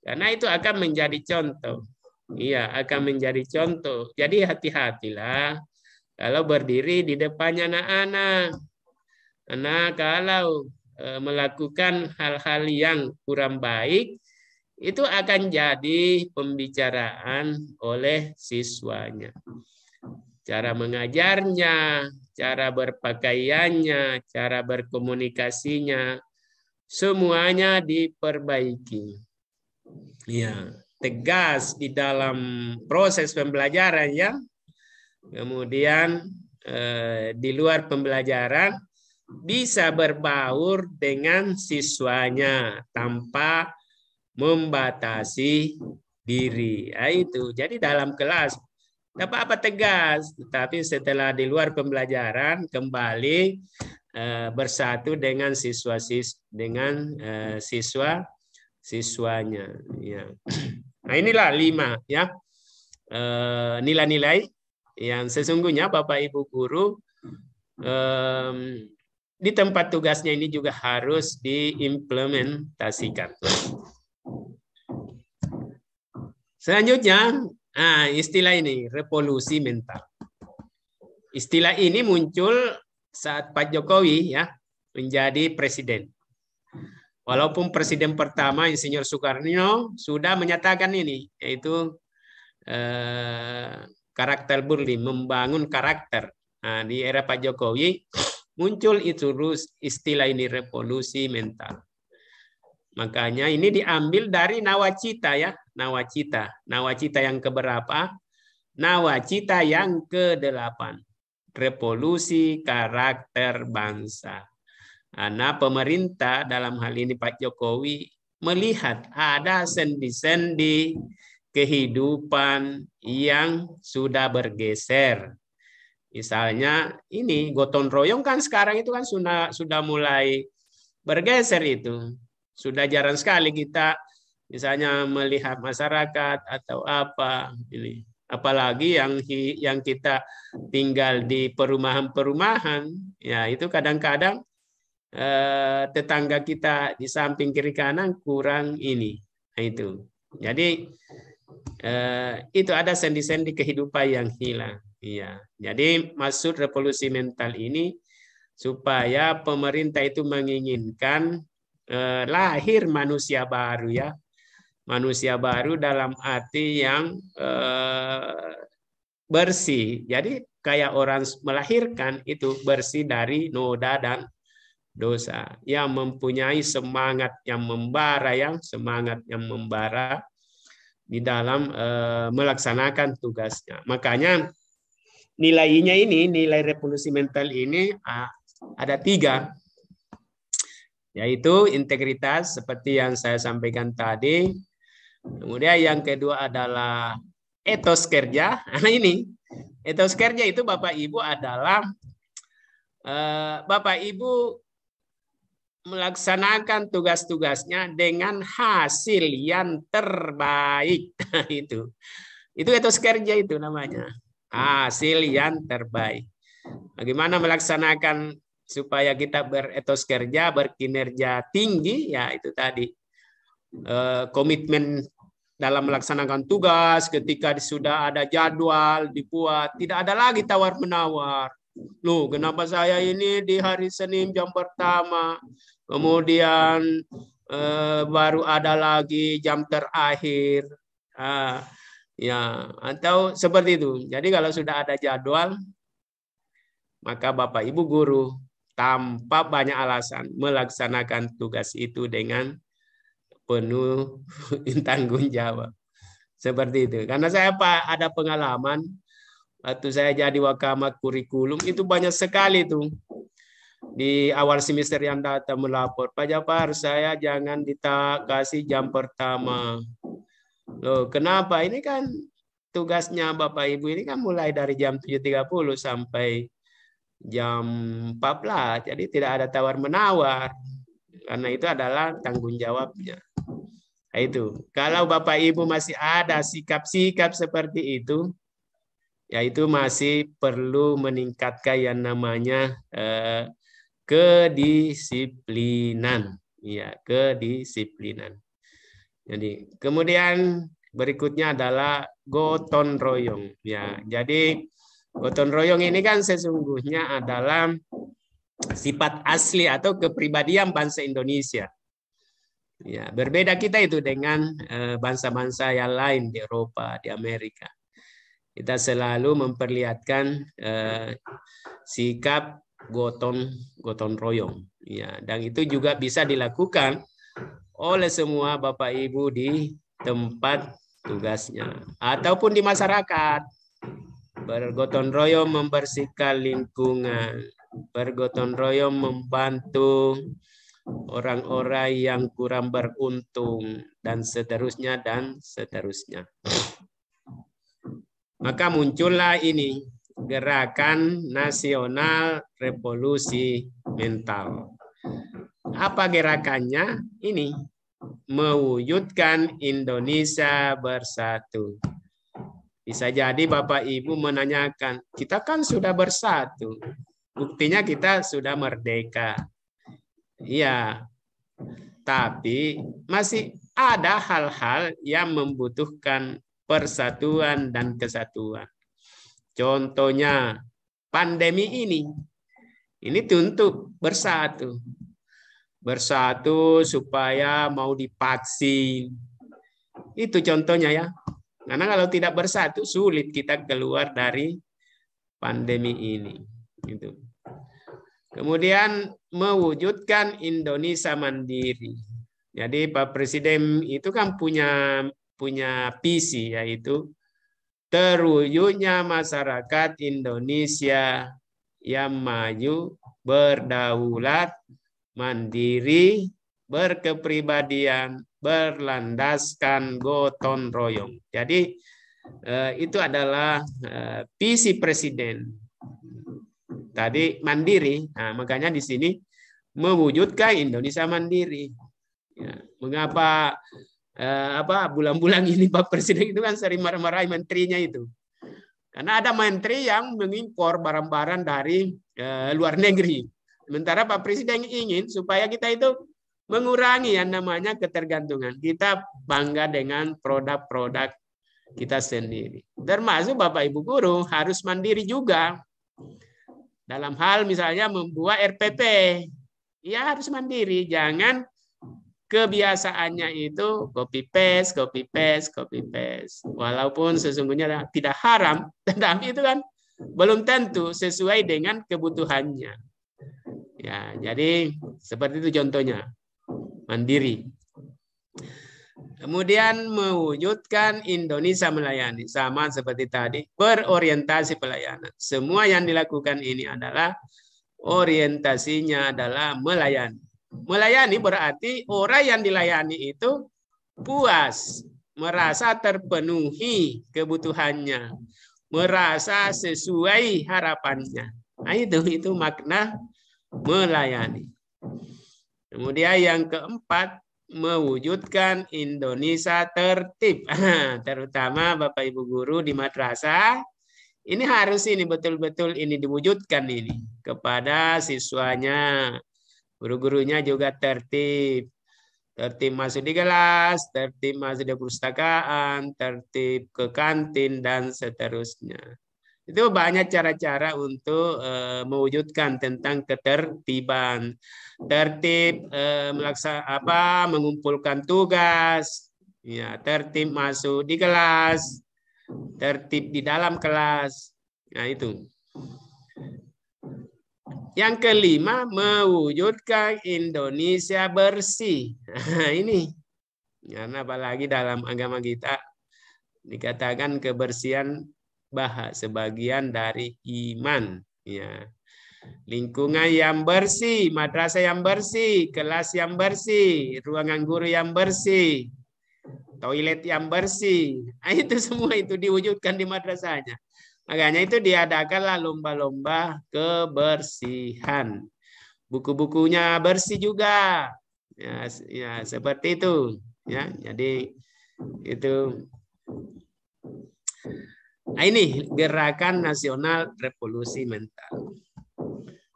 karena itu akan menjadi contoh. Iya, akan menjadi contoh. Jadi hati-hatilah kalau berdiri di depannya anak-anak. Karena kalau melakukan hal-hal yang kurang baik, itu akan jadi pembicaraan oleh siswanya. Cara mengajarnya, cara berpakaiannya, cara berkomunikasinya, semuanya diperbaiki. Ya, tegas di dalam proses pembelajaran ya. Kemudian di luar pembelajaran bisa berbaur dengan siswanya tanpa membatasi diri. Nah, itu. Jadi dalam kelas apa tegas, tapi setelah di luar pembelajaran kembali bersatu dengan siswanya. Ya. Nah inilah 5 ya nilai-nilai yang sesungguhnya Bapak Ibu guru di tempat tugasnya ini juga harus diimplementasikan. Selanjutnya, istilah ini revolusi mental. Istilah ini muncul saat Pak Jokowi ya menjadi presiden. Walaupun presiden pertama Insinyur Soekarno sudah menyatakan ini, yaitu karakter building, membangun karakter. Nah, di era Pak Jokowi muncul itu istilah ini revolusi mental. Makanya ini diambil dari nawacita ya, nawacita. Nawacita yang keberapa? Nawacita yang ke-8. Revolusi karakter bangsa. Karena pemerintah dalam hal ini Pak Jokowi melihat ada sendi-sendi kehidupan yang sudah bergeser. Misalnya ini gotong royong kan sekarang itu kan sudah mulai bergeser itu. Sudah jarang sekali kita misalnya melihat masyarakat atau apa ini. Apalagi yang kita tinggal di perumahan-perumahan, ya itu kadang-kadang tetangga kita di samping kiri kanan kurang ini. Nah, itu. Jadi itu ada sendi-sendi kehidupan yang hilang. Iya. Jadi maksud revolusi mental ini supaya pemerintah itu menginginkan lahir manusia baru ya. Manusia baru dalam arti yang bersih. Jadi kayak orang melahirkan itu bersih dari noda dan dosa, yang mempunyai semangat yang membara di dalam melaksanakan tugasnya. Makanya nilainya ini, nilai revolusi mental ini ada 3, yaitu integritas seperti yang saya sampaikan tadi. Kemudian yang kedua adalah etos kerja. Nah ini etos kerja itu Bapak Ibu adalah Bapak Ibu melaksanakan tugas-tugasnya dengan hasil yang terbaik. Itu etos kerja itu namanya. Hasil yang terbaik. Bagaimana melaksanakan supaya kita beretos kerja, berkinerja tinggi, ya itu tadi. Komitmen dalam melaksanakan tugas, ketika sudah ada jadwal dibuat, tidak ada lagi tawar-menawar. Loh, kenapa saya ini di hari Senin jam pertama, kemudian baru ada lagi jam terakhir, ya, atau seperti itu. Jadi kalau sudah ada jadwal, maka Bapak Ibu guru tanpa banyak alasan melaksanakan tugas itu dengan penuh tanggung jawab. Seperti itu. Karena saya ada pengalaman waktu saya jadi wakamat kurikulum itu banyak sekali tuh. Di awal semester yang datang melapor, Pak Japar, saya jangan kasih jam pertama. Loh, kenapa? Ini kan tugasnya Bapak Ibu ini kan mulai dari jam 7.30 sampai jam 14. Jadi tidak ada tawar-menawar. Karena itu adalah tanggung jawabnya. Nah, itu. Kalau Bapak Ibu masih ada sikap-sikap seperti itu, yaitu masih perlu meningkatkan yang namanya kedisiplinan, ya, kedisiplinan. Jadi kemudian berikutnya adalah gotong royong, ya. Jadi gotong royong ini kan sesungguhnya adalah sifat asli atau kepribadian bangsa Indonesia. Ya, berbeda kita itu dengan bangsa-bangsa yang lain di Eropa, di Amerika. Kita selalu memperlihatkan sikap gotong royong, ya, dan itu juga bisa dilakukan oleh semua Bapak Ibu di tempat tugasnya ataupun di masyarakat. Bergotong royong membersihkan lingkungan, bergotong royong membantu orang-orang yang kurang beruntung, dan seterusnya dan seterusnya. Maka muncullah ini Gerakan Nasional Revolusi Mental. Apa gerakannya? Ini mewujudkan Indonesia bersatu. Bisa jadi Bapak Ibu menanyakan, kita kan sudah bersatu. Buktinya kita sudah merdeka. Iya, tapi masih ada hal-hal yang membutuhkan persatuan dan kesatuan. Contohnya pandemi ini tuntut bersatu. Bersatu supaya mau divaksin. Itu contohnya ya. Karena kalau tidak bersatu sulit kita keluar dari pandemi ini. Gitu. Kemudian mewujudkan Indonesia mandiri. Jadi Pak Presiden itu kan punya visi, yaitu terwujudnya masyarakat Indonesia yang maju, berdaulat, mandiri, berkepribadian, berlandaskan gotong royong. Jadi itu adalah visi Presiden. Tadi mandiri, nah, makanya di sini mewujudkan Indonesia mandiri. Ya, mengapa bulan-bulan ini Pak Presiden itu kan sering marah-marahi menterinya itu? Karena ada menteri yang mengimpor barang-barang dari luar negeri. Sementara Pak Presiden ingin supaya kita itu mengurangi yang namanya ketergantungan. Kita bangga dengan produk-produk kita sendiri. Termasuk Bapak Ibu guru harus mandiri juga. Dalam hal misalnya membuat RPP. Ya harus mandiri. Jangan kebiasaannya itu copy paste. Walaupun sesungguhnya tidak haram, tetapi itu kan belum tentu sesuai dengan kebutuhannya. Ya, jadi seperti itu contohnya. Mandiri. Kemudian mewujudkan Indonesia melayani. Sama seperti tadi, berorientasi pelayanan. Semua yang dilakukan ini adalah orientasinya adalah melayani. Melayani berarti orang yang dilayani itu puas, merasa terpenuhi kebutuhannya, merasa sesuai harapannya. Nah, itu makna melayani. Kemudian yang keempat, mewujudkan Indonesia tertib. Terutama Bapak Ibu guru di madrasah, ini harus ini betul-betul ini diwujudkan ini kepada siswanya. Guru-gurunya juga tertib. Tertib masuk di kelas, tertib masuk di perpustakaan, tertib ke kantin, dan seterusnya. Itu banyak cara-cara untuk mewujudkan tentang ketertiban. Tertib mengumpulkan tugas, ya, tertib masuk di kelas, tertib di dalam kelas. Nah, itu. Yang kelima, mewujudkan Indonesia bersih. Nah, ini. Karena apalagi dalam agama kita dikatakan kebersihan sebagian dari iman, ya. Lingkungan yang bersih, madrasah yang bersih, kelas yang bersih, ruangan guru yang bersih, toilet yang bersih. Nah, itu semua itu diwujudkan di madrasahnya. Makanya itu diadakanlah lomba-lomba kebersihan. Buku-bukunya bersih juga, ya seperti itu, ya. Jadi itu. Nah, ini Gerakan Nasional Revolusi Mental.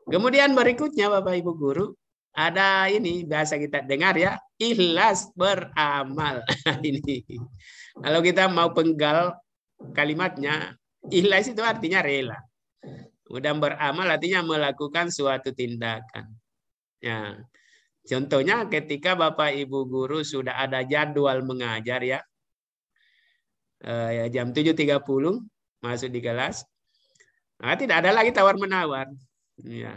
Kemudian berikutnya Bapak Ibu guru, ada ini biasa kita dengar ya, ikhlas beramal. Ini kalau kita mau penggal kalimatnya, ikhlas itu artinya rela. Kemudian beramal artinya melakukan suatu tindakan. Ya. Contohnya ketika Bapak Ibu guru sudah ada jadwal mengajar ya, jam 7.30 masuk di kelas. Nah, tidak ada lagi tawar-menawar. Ya.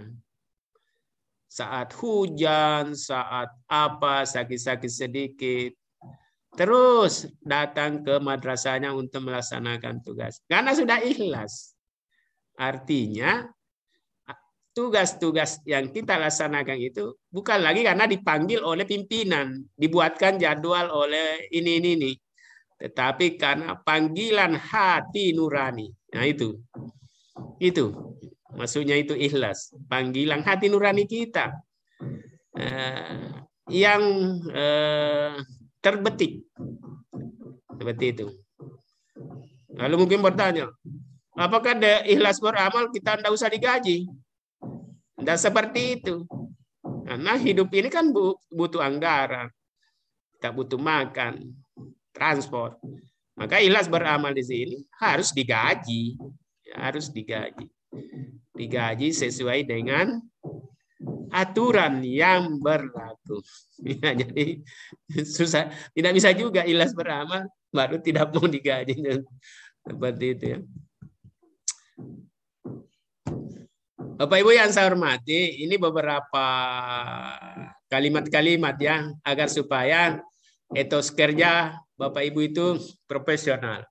Saat hujan, saat apa, sakit-sakit sedikit, terus datang ke madrasahnya untuk melaksanakan tugas. Karena sudah ikhlas. Artinya, tugas-tugas yang kita laksanakan itu bukan lagi karena dipanggil oleh pimpinan, dibuatkan jadwal oleh ini. Tetapi karena panggilan hati nurani. Nah, itu. Maksudnya itu ikhlas. Panggilan hati nurani kita. Yang terbetik. Seperti itu. Lalu mungkin bertanya, apakah ikhlas beramal kita tidak usah digaji? Tidak seperti itu. Karena hidup ini kan butuh anggaran. Kita butuh makan, transport. Maka ikhlas beramal di sini harus digaji. Harus digaji. Digaji sesuai dengan aturan yang berlaku. Ya, jadi susah, tidak bisa juga ikhlas beramal baru tidak mau digaji. Seperti itu ya. Bapak Ibu yang saya hormati, ini beberapa kalimat-kalimat ya agar supaya etos kerja Bapak Ibu itu profesional.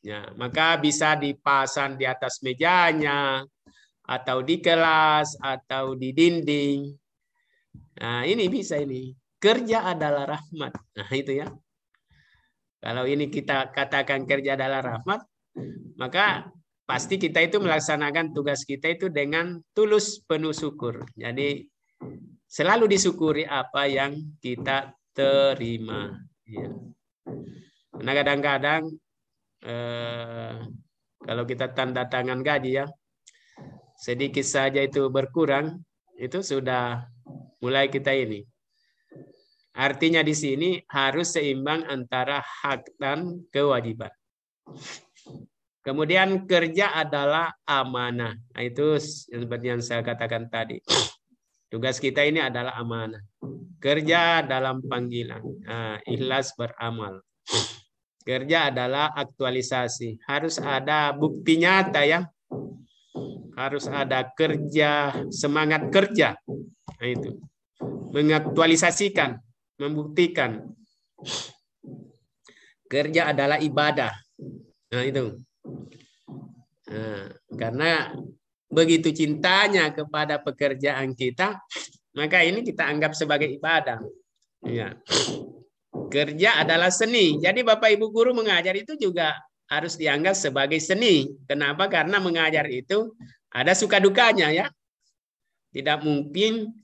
Ya, maka bisa dipasang di atas mejanya, atau di kelas, atau di dinding. Nah, ini bisa ini. Kerja adalah rahmat. Nah, itu ya. Kalau ini kita katakan kerja adalah rahmat, maka pasti kita itu melaksanakan tugas kita itu dengan tulus penuh syukur. Jadi selalu disyukuri apa yang kita terima. Ya. Karena kadang-kadang kalau kita tanda tangan gaji ya, sedikit saja itu berkurang, itu sudah mulai kita ini. Artinya di sini harus seimbang antara hak dan kewajiban. Kemudian kerja adalah amanah. Nah, itu seperti yang saya katakan tadi. Tugas kita ini adalah amanah. Kerja dalam panggilan. Nah, ikhlas beramal. Kerja adalah aktualisasi. Harus ada bukti nyata ya. Harus ada kerja, semangat kerja. Nah, itu. mengaktualisasikan, membuktikan kerja adalah ibadah. Nah itu. Nah, karena begitu cintanya kepada pekerjaan kita, maka ini kita anggap sebagai ibadah. Ya. Kerja adalah seni. Jadi Bapak Ibu guru mengajar itu juga harus dianggap sebagai seni. Kenapa? Karena mengajar itu ada suka dukanya ya. Tidak mungkin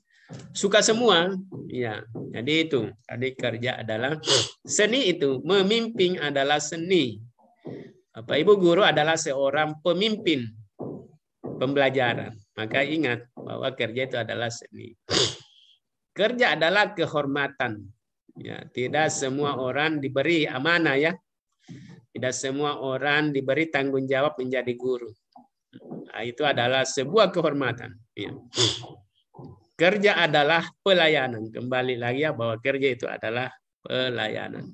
suka semua. Ya. Jadi itu. Tadi kerja adalah seni itu. Memimpin adalah seni. Bapak Ibu guru adalah seorang pemimpin pembelajaran. Maka ingat bahwa kerja itu adalah seni. Kerja adalah kehormatan. Ya, tidak semua orang diberi amanah ya. Tidak semua orang diberi tanggung jawab menjadi guru. Nah, itu adalah sebuah kehormatan. Ya. Kerja adalah pelayanan. Kembali lagi ya bahwa kerja itu adalah pelayanan.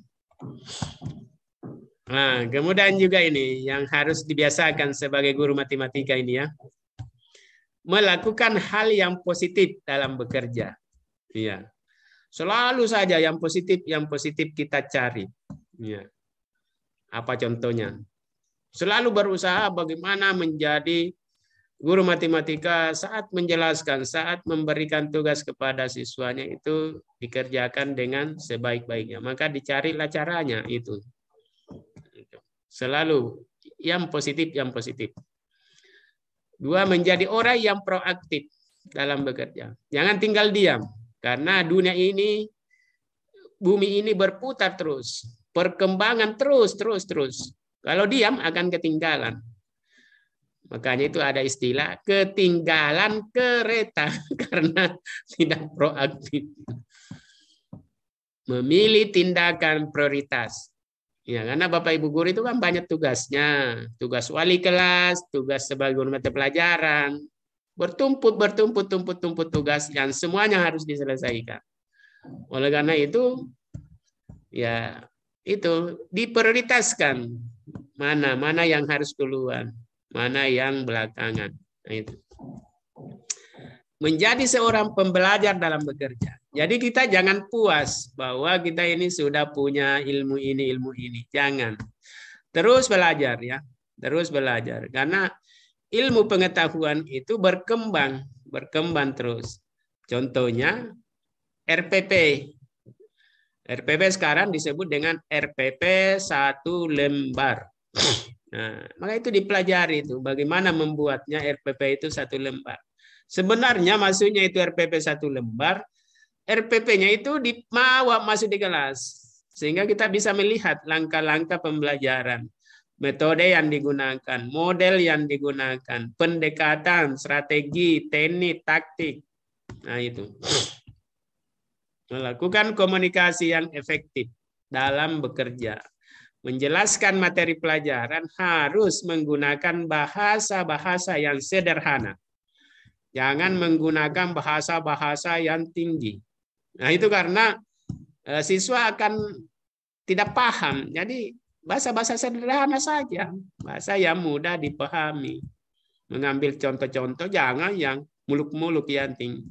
Nah, kemudian juga ini yang harus dibiasakan sebagai guru matematika ini ya. Melakukan hal yang positif dalam bekerja. Iya. Selalu saja yang positif kita cari. Ya. Apa contohnya? Selalu berusaha bagaimana menjadi guru matematika saat menjelaskan, saat memberikan tugas kepada siswanya itu dikerjakan dengan sebaik-baiknya. Maka dicarilah caranya itu. Selalu yang positif, yang positif. Dua, menjadi orang yang proaktif dalam bekerja. Jangan tinggal diam. Karena dunia ini, bumi ini berputar terus. Perkembangan terus. Kalau diam akan ketinggalan. Makanya itu ada istilah ketinggalan kereta. Karena tidak proaktif. Memilih tindakan prioritas. Ya, karena Bapak Ibu guru itu kan banyak tugasnya. Tugas wali kelas, tugas sebagai guru mata pelajaran. Bertumpuk tugas yang semuanya harus diselesaikan. Oleh karena itu, ya itu diprioritaskan mana yang harus duluan, mana yang belakangan. Nah, itu. Menjadi seorang pembelajar dalam bekerja. Jadi kita jangan puas bahwa kita ini sudah punya ilmu ini. Jangan. Terus belajar ya, terus belajar. Karena ilmu pengetahuan itu berkembang terus. Contohnya RPP. RPP sekarang disebut dengan RPP 1 lembar. Nah, maka itu dipelajari itu bagaimana membuatnya RPP itu 1 lembar. Sebenarnya maksudnya itu RPP 1 lembar, RPP-nya itu dibawa masuk di kelas sehingga kita bisa melihat langkah-langkah pembelajaran. Metode yang digunakan, model yang digunakan, pendekatan, strategi, teknik, taktik. Nah itu. Melakukan komunikasi yang efektif dalam bekerja. Menjelaskan materi pelajaran harus menggunakan bahasa-bahasa yang sederhana. Jangan menggunakan bahasa-bahasa yang tinggi. Nah itu karena siswa akan tidak paham. Jadi bahasa-bahasa sederhana saja, bahasa yang mudah dipahami. Mengambil contoh-contoh, jangan yang muluk-muluk yang tinggi.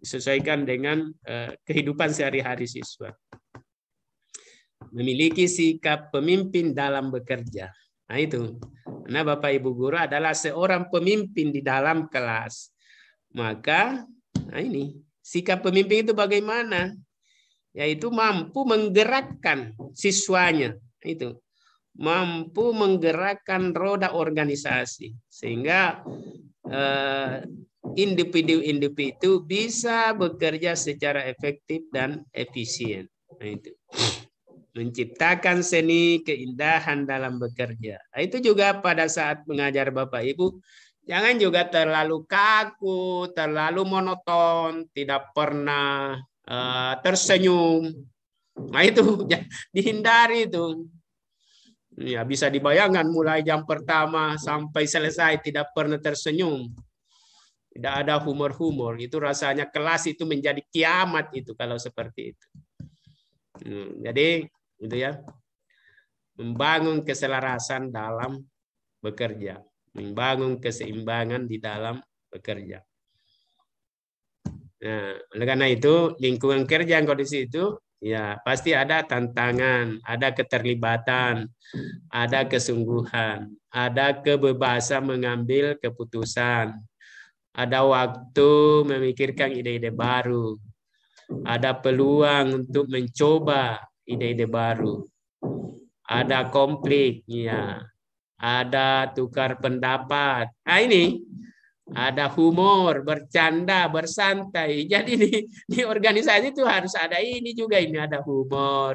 Sesuaikan dengan kehidupan sehari-hari siswa. Memiliki sikap pemimpin dalam bekerja. Nah itu. Karena Bapak Ibu guru adalah seorang pemimpin di dalam kelas. Maka, nah ini, sikap pemimpin itu bagaimana? Yaitu mampu menggerakkan siswanya. Itu mampu menggerakkan roda organisasi sehingga individu-individu itu bisa bekerja secara efektif dan efisien. Nah, itu menciptakan seni keindahan dalam bekerja. Nah, itu juga pada saat mengajar Bapak Ibu jangan juga terlalu kaku, terlalu monoton, tidak pernah tersenyum. Nah itu dihindari itu. Ya bisa dibayangkan mulai jam pertama sampai selesai tidak pernah tersenyum. Tidak ada humor-humor. Itu rasanya kelas itu menjadi kiamat itu kalau seperti itu. Jadi itu ya. Membangun keselarasan dalam bekerja. Membangun keseimbangan di dalam bekerja. Nah, oleh karena itu lingkungan kerja yang kondisi itu ya pasti ada tantangan, ada keterlibatan, ada kesungguhan, ada kebebasan mengambil keputusan, ada waktu memikirkan ide-ide baru, ada peluang untuk mencoba ide-ide baru, ada konflik, ya, ada tukar pendapat. Nah ini ada humor, bercanda, bersantai. Jadi di organisasi itu harus ada ini juga. Ini ada humor,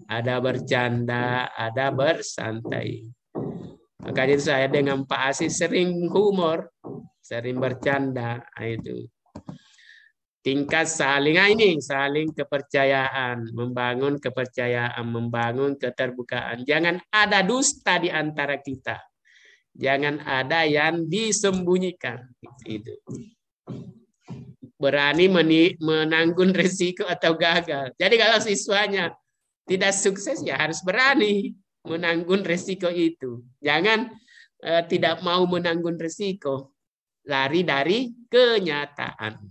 ada bercanda, ada bersantai. Makanya saya dengan Pak Asis sering humor, sering bercanda. Nah, itu tingkat saling ini, saling kepercayaan, membangun kepercayaan, membangun keterbukaan. Jangan ada dusta di antara kita. Jangan ada yang disembunyikan. Itu. Berani menanggung risiko atau gagal. Jadi kalau siswanya tidak sukses ya harus berani menanggung risiko itu. Jangan tidak mau menanggung risiko. Lari dari kenyataan.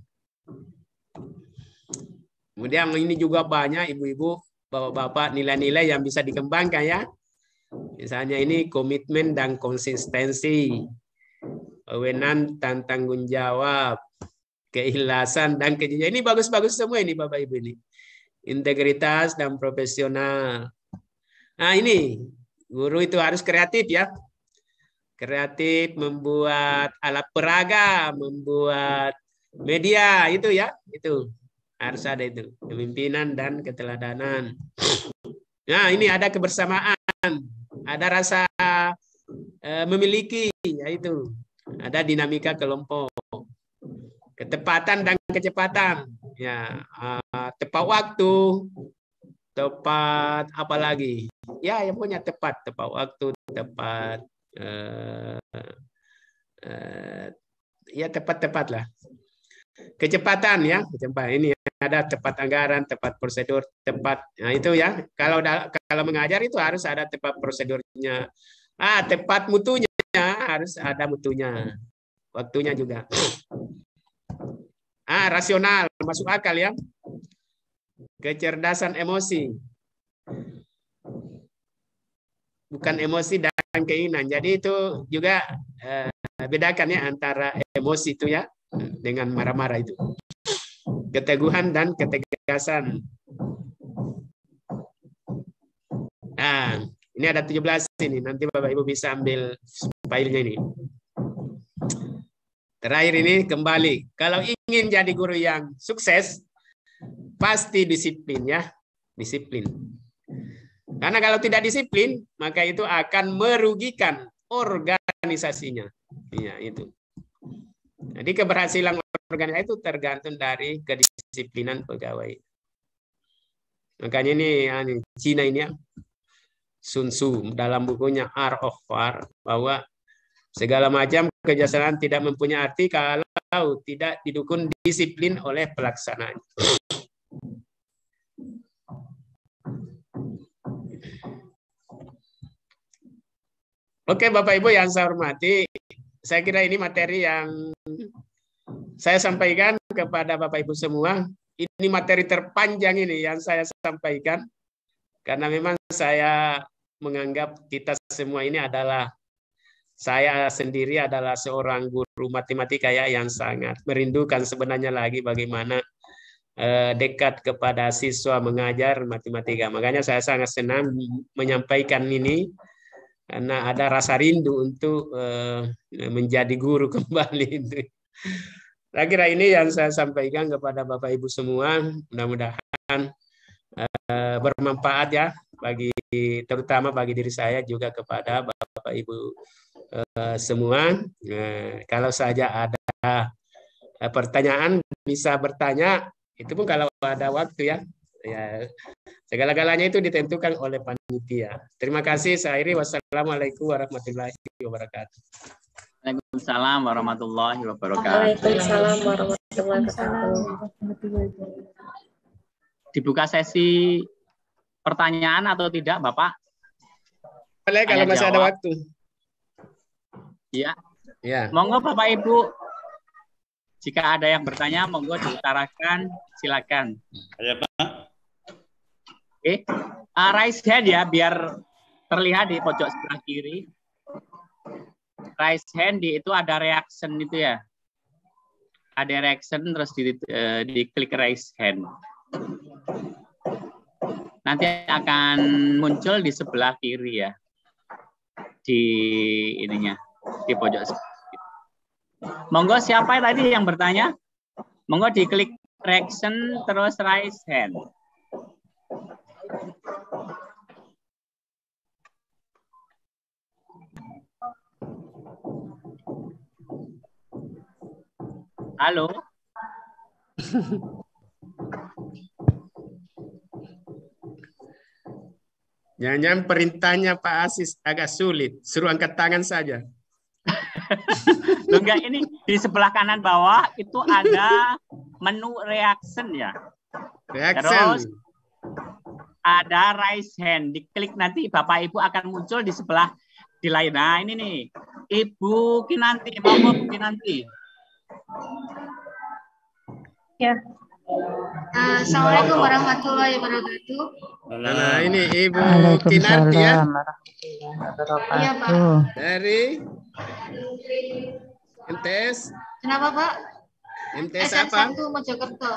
Kemudian ini juga banyak ibu-ibu, bapak-bapak nilai-nilai yang bisa dikembangkan ya. Misalnya ini komitmen dan konsistensi, wewenang dan tanggung jawab, keikhlasan dan kejujuran. Ini bagus-bagus semua ini Bapak Ibu ini. Integritas dan profesional. Nah ini guru itu harus kreatif ya. Kreatif membuat alat peraga, membuat media itu ya. Itu harus ada itu. Kepemimpinan dan keteladanan. Nah ini ada kebersamaan. Ada rasa memiliki, yaitu ada dinamika kelompok, ketepatan dan kecepatan, ya tepat waktu, tepat apa lagi, ya yang punya tepat waktu, tepat ya tepat lah, kecepatan ya, cepat ini ada tepat anggaran, tepat prosedur, tepat. Nah itu ya. Kalau mengajar itu harus ada tepat prosedurnya. Tepat mutunya harus ada mutunya. Waktunya juga. Rasional, masuk akal ya. Kecerdasan emosi. Bukan emosi dan keinginan. Jadi itu juga bedakan ya antara emosi itu ya dengan marah-marah itu. Keteguhan dan ketegasan. Nah, ini ada 17 ini. Nanti Bapak Ibu bisa ambil filenya ini. Terakhir ini kembali. Kalau ingin jadi guru yang sukses, pasti disiplin ya. Disiplin. Karena kalau tidak disiplin, maka itu akan merugikan organisasinya. Iya, itu. Jadi keberhasilan organisasi itu tergantung dari kedisiplinan pegawai. Makanya ini Cina ini ya, Sun Tzu dalam bukunya Art of War bahwa segala macam kebijaksanaan tidak mempunyai arti kalau tidak didukung disiplin oleh pelaksananya. Oke Bapak Ibu yang saya hormati, saya kira ini materi yang saya sampaikan kepada Bapak Ibu semua. Ini materi terpanjang ini yang saya sampaikan. Karena memang saya menganggap kita semua ini adalah, saya sendiri adalah seorang guru matematika ya, yang sangat merindukan sebenarnya lagi bagaimana dekat kepada siswa mengajar matematika. Makanya saya sangat senang menyampaikan ini. Karena ada rasa rindu untuk menjadi guru kembali. Saya kira ini yang saya sampaikan kepada Bapak Ibu semua. Mudah-mudahan bermanfaat ya, terutama bagi diri saya, juga kepada Bapak Ibu semua. Kalau saja ada pertanyaan bisa bertanya. Itu pun kalau ada waktu ya. Ya, segala-galanya itu ditentukan oleh panitia. Terima kasih. Saya akhiri. Wassalamualaikum warahmatullahi wabarakatuh. Waalaikumsalam warahmatullahi wabarakatuh. Waalaikumsalam warahmatullahi wabarakatuh. Dibuka sesi pertanyaan atau tidak, Bapak? Boleh kalau masih ada waktu. Iya. Ya. Monggo Bapak Ibu Jika ada yang bertanya, monggo diutarakan, silakan. Ya, Pak. Oke, raise hand ya, biar terlihat di pojok sebelah kiri. Raise hand itu ada reaction itu ya. Ada reaction terus diklik raise hand. Nanti akan muncul di sebelah kiri ya. Di ininya, di pojok sebelah kiri. Monggo siapa tadi yang bertanya? Monggo diklik reaction terus raise hand. Halo. Jangan perintahnya Pak Asis agak sulit. Suruh angkat tangan saja. Loh, enggak, ini di sebelah kanan bawah itu ada menu reaction ya. Reaction. Terus ada raise hand. Diklik nanti Bapak Ibu akan muncul di sebelah di lain. Nah ini nih. Ibu Kinanti. Monggo Bu Kinanti. Ya. Assalamualaikum warahmatullahi wabarakatuh. Nah, ini Ibu Kinanti ya. Iya, Pak. Dari MTS. Kenapa, Pak? MTS apa? SN1 Mojokerto.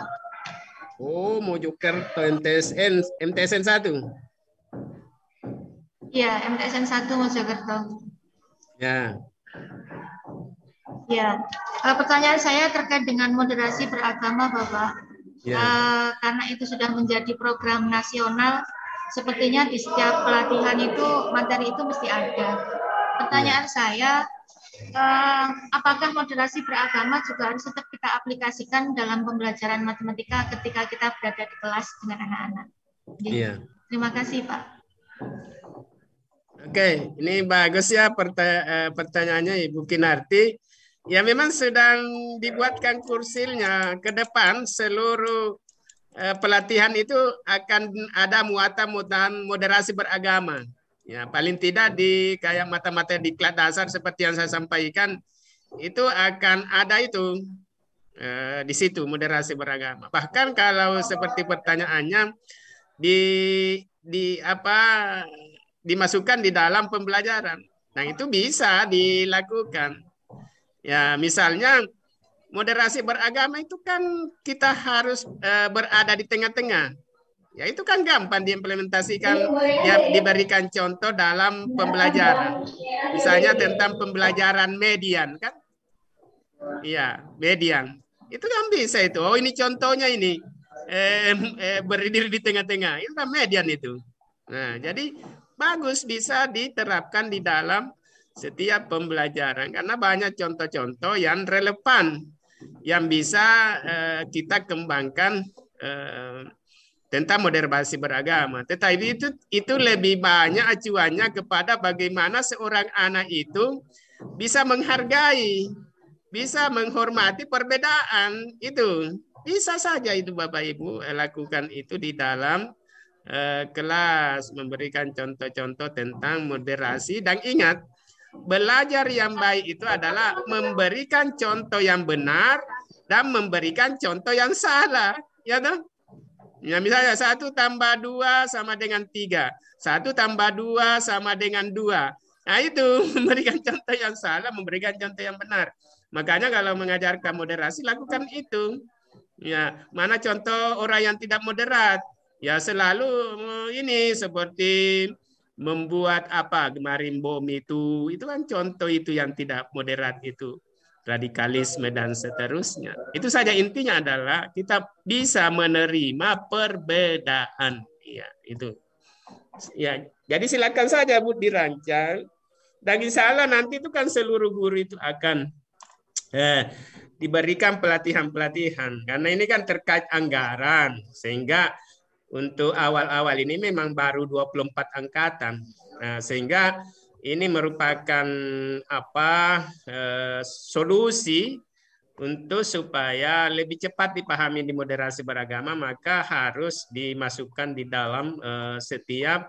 Oh, Mojokerto MTSN 1. Iya, MTSN 1 Mojokerto. Ya. Ya. Pertanyaan saya terkait dengan moderasi beragama, Bapak. Ya. Karena itu sudah menjadi program nasional, sepertinya di setiap pelatihan itu materi itu mesti ada. Pertanyaan saya, apakah moderasi beragama juga harus tetap kita aplikasikan dalam pembelajaran matematika ketika kita berada di kelas dengan anak-anak? Iya. Terima kasih, Pak. Oke, ini bagus ya pertanyaannya Ibu Kinarti. Ya memang sedang dibuatkan kursilnya. Ke depan seluruh pelatihan itu akan ada muatan moderasi beragama. Ya paling tidak di kayak mata-mata di kelas dasar seperti yang saya sampaikan itu akan ada itu di situ moderasi beragama. Bahkan kalau seperti pertanyaannya dimasukkan di dalam pembelajaran. Nah itu bisa dilakukan. Ya, misalnya moderasi beragama itu kan kita harus berada di tengah-tengah. Ya, itu kan gampang diimplementasikan, ya, diberikan contoh dalam pembelajaran. Misalnya tentang pembelajaran median, kan? Iya, median. Itu kan bisa itu. Oh, ini contohnya ini. Berdiri di tengah-tengah. Itu kan median itu. Nah, jadi bagus bisa diterapkan di dalam setiap pembelajaran karena banyak contoh-contoh yang relevan yang bisa kita kembangkan tentang moderasi beragama. Tetapi itu lebih banyak acuannya kepada bagaimana seorang anak itu bisa menghargai, bisa menghormati perbedaan itu. Bisa saja itu Bapak Ibu lakukan itu di dalam kelas, memberikan contoh-contoh tentang moderasi dan ingat belajar yang baik itu adalah memberikan contoh yang benar dan memberikan contoh yang salah, ya toh? Ya misalnya 1 tambah 2 sama dengan 3, 1 tambah 2 sama dengan 2. Nah itu memberikan contoh yang salah, memberikan contoh yang benar. Makanya kalau mengajarkan moderasi lakukan itu. Ya mana contoh orang yang tidak moderat? Ya selalu ini seperti membuat apa kemarin bom itu kan contoh itu yang tidak moderat itu, radikalisme dan seterusnya. Itu saja intinya adalah kita bisa menerima perbedaan. Ya itu. Ya jadi silakan saja Bu dirancang dan insya Allah nanti itu kan seluruh guru itu akan diberikan pelatihan-pelatihan karena ini kan terkait anggaran sehingga untuk awal-awal ini memang baru 24 angkatan. Nah, sehingga ini merupakan solusi untuk supaya lebih cepat dipahami di moderasi beragama, maka harus dimasukkan di dalam setiap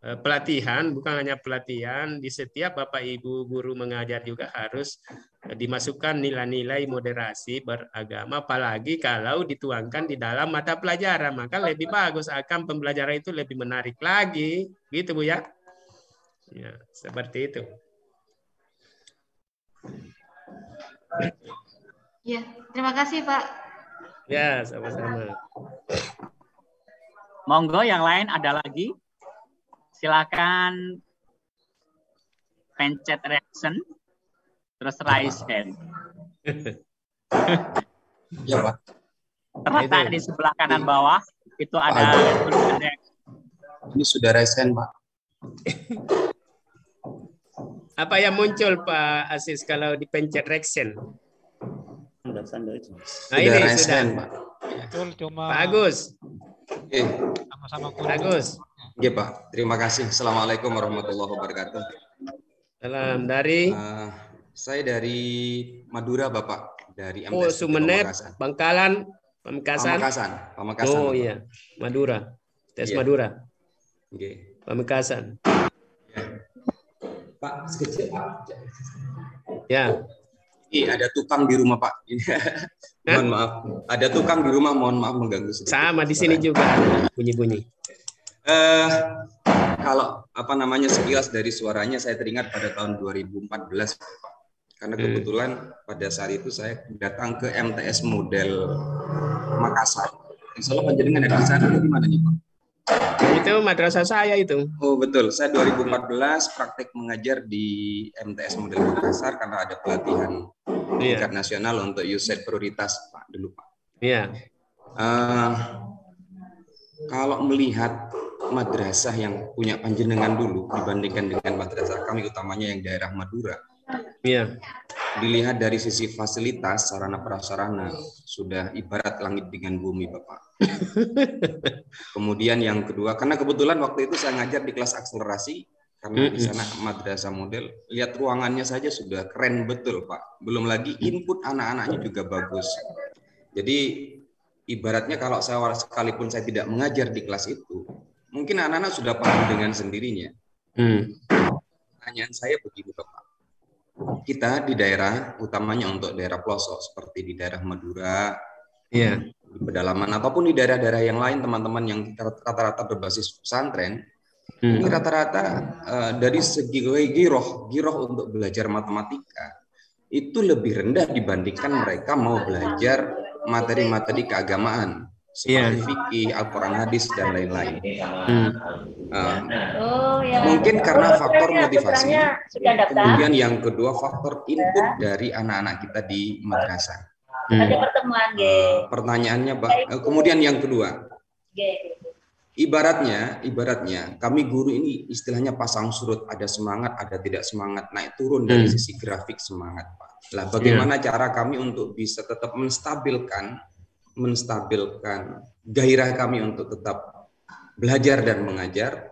pelatihan, bukan hanya pelatihan, di setiap Bapak Ibu guru mengajar juga harus dimasukkan nilai-nilai moderasi beragama, apalagi kalau dituangkan di dalam mata pelajaran, maka lebih bagus, akan pembelajaran itu lebih menarik lagi, gitu Bu ya. Ya, seperti itu. Ya, terima kasih Pak. Ya, sama-sama. Monggo yang lain ada lagi? Silakan pencet reaction, terus raise hand. Ya Pak. Terletak di sebelah kanan bawah, itu ada tulisan reaction. Ini sudah raise hand Pak. Apa yang muncul Pak Asis kalau dipencet reaction? Nah, ini raise sudah. hand, Pak. Betul, cuma Pak Agus. sama-sama Pak Agus. Iya Pak, terima kasih. Assalamualaikum warahmatullahi wabarakatuh. Salam dari? Saya dari Madura Bapak, dari MTS Oh, Sumeneb, Pamekasan. Bangkalan, Pamekasan. Pamekasan. Oh iya, Madura. Tes Iya. Madura. Oke. Pamekasan. Pak, sekecil Pak. Ya. Ada tukang di rumah Pak. Mohon maaf. Ada tukang di rumah, mohon maaf mengganggu sedikit. Sama di sini juga ada bunyi-bunyi. Kalau sekilas dari suaranya saya teringat pada tahun 2014 Pak. Karena kebetulan pada saat itu saya datang ke MTS model Makassar. Insya Allah panjenengan ada di sana di mana nih Pak? Itu madrasah saya itu. Oh betul, saya 2014 praktek mengajar di MTS model Makassar karena ada pelatihan tingkat nasional untuk USAID prioritas Pak dulu Pak. Iya. Kalau melihat madrasah yang punya panjenengan dulu dibandingkan dengan madrasah kami utamanya yang daerah Madura. Iya. Dilihat dari sisi fasilitas sarana prasarana sudah ibarat langit dengan bumi Bapak. Kemudian yang kedua, karena kebetulan waktu itu saya ngajar di kelas akselerasi karena di sana madrasah model, lihat ruangannya saja sudah keren betul Pak. Belum lagi input anak-anaknya juga bagus. Jadi ibaratnya kalau saya sekalipun saya tidak mengajar di kelas itu, mungkin anak-anak sudah paham dengan sendirinya. Pertanyaan saya begini Bapak. Kita di daerah, utamanya untuk daerah pelosok seperti di daerah Madura, di pedalaman ataupun di daerah-daerah yang lain, teman-teman yang rata-rata berbasis pesantren, ini rata-rata dari segi giroh untuk belajar matematika itu lebih rendah dibandingkan mereka mau belajar materi-materi keagamaan seperti fikih, Al-Quran, hadis dan lain-lain. Mungkin karena faktor motivasi, kemudian yang kedua faktor input dari anak-anak kita di madrasah. Ada pertemuan, pertanyaannya, Pak. Kemudian yang kedua, ibaratnya kami guru ini istilahnya pasang surut, ada semangat, ada tidak semangat, naik turun dari sisi grafik semangat, Pak. Lah, bagaimana cara kami untuk bisa tetap menstabilkan gairah kami untuk tetap belajar dan mengajar,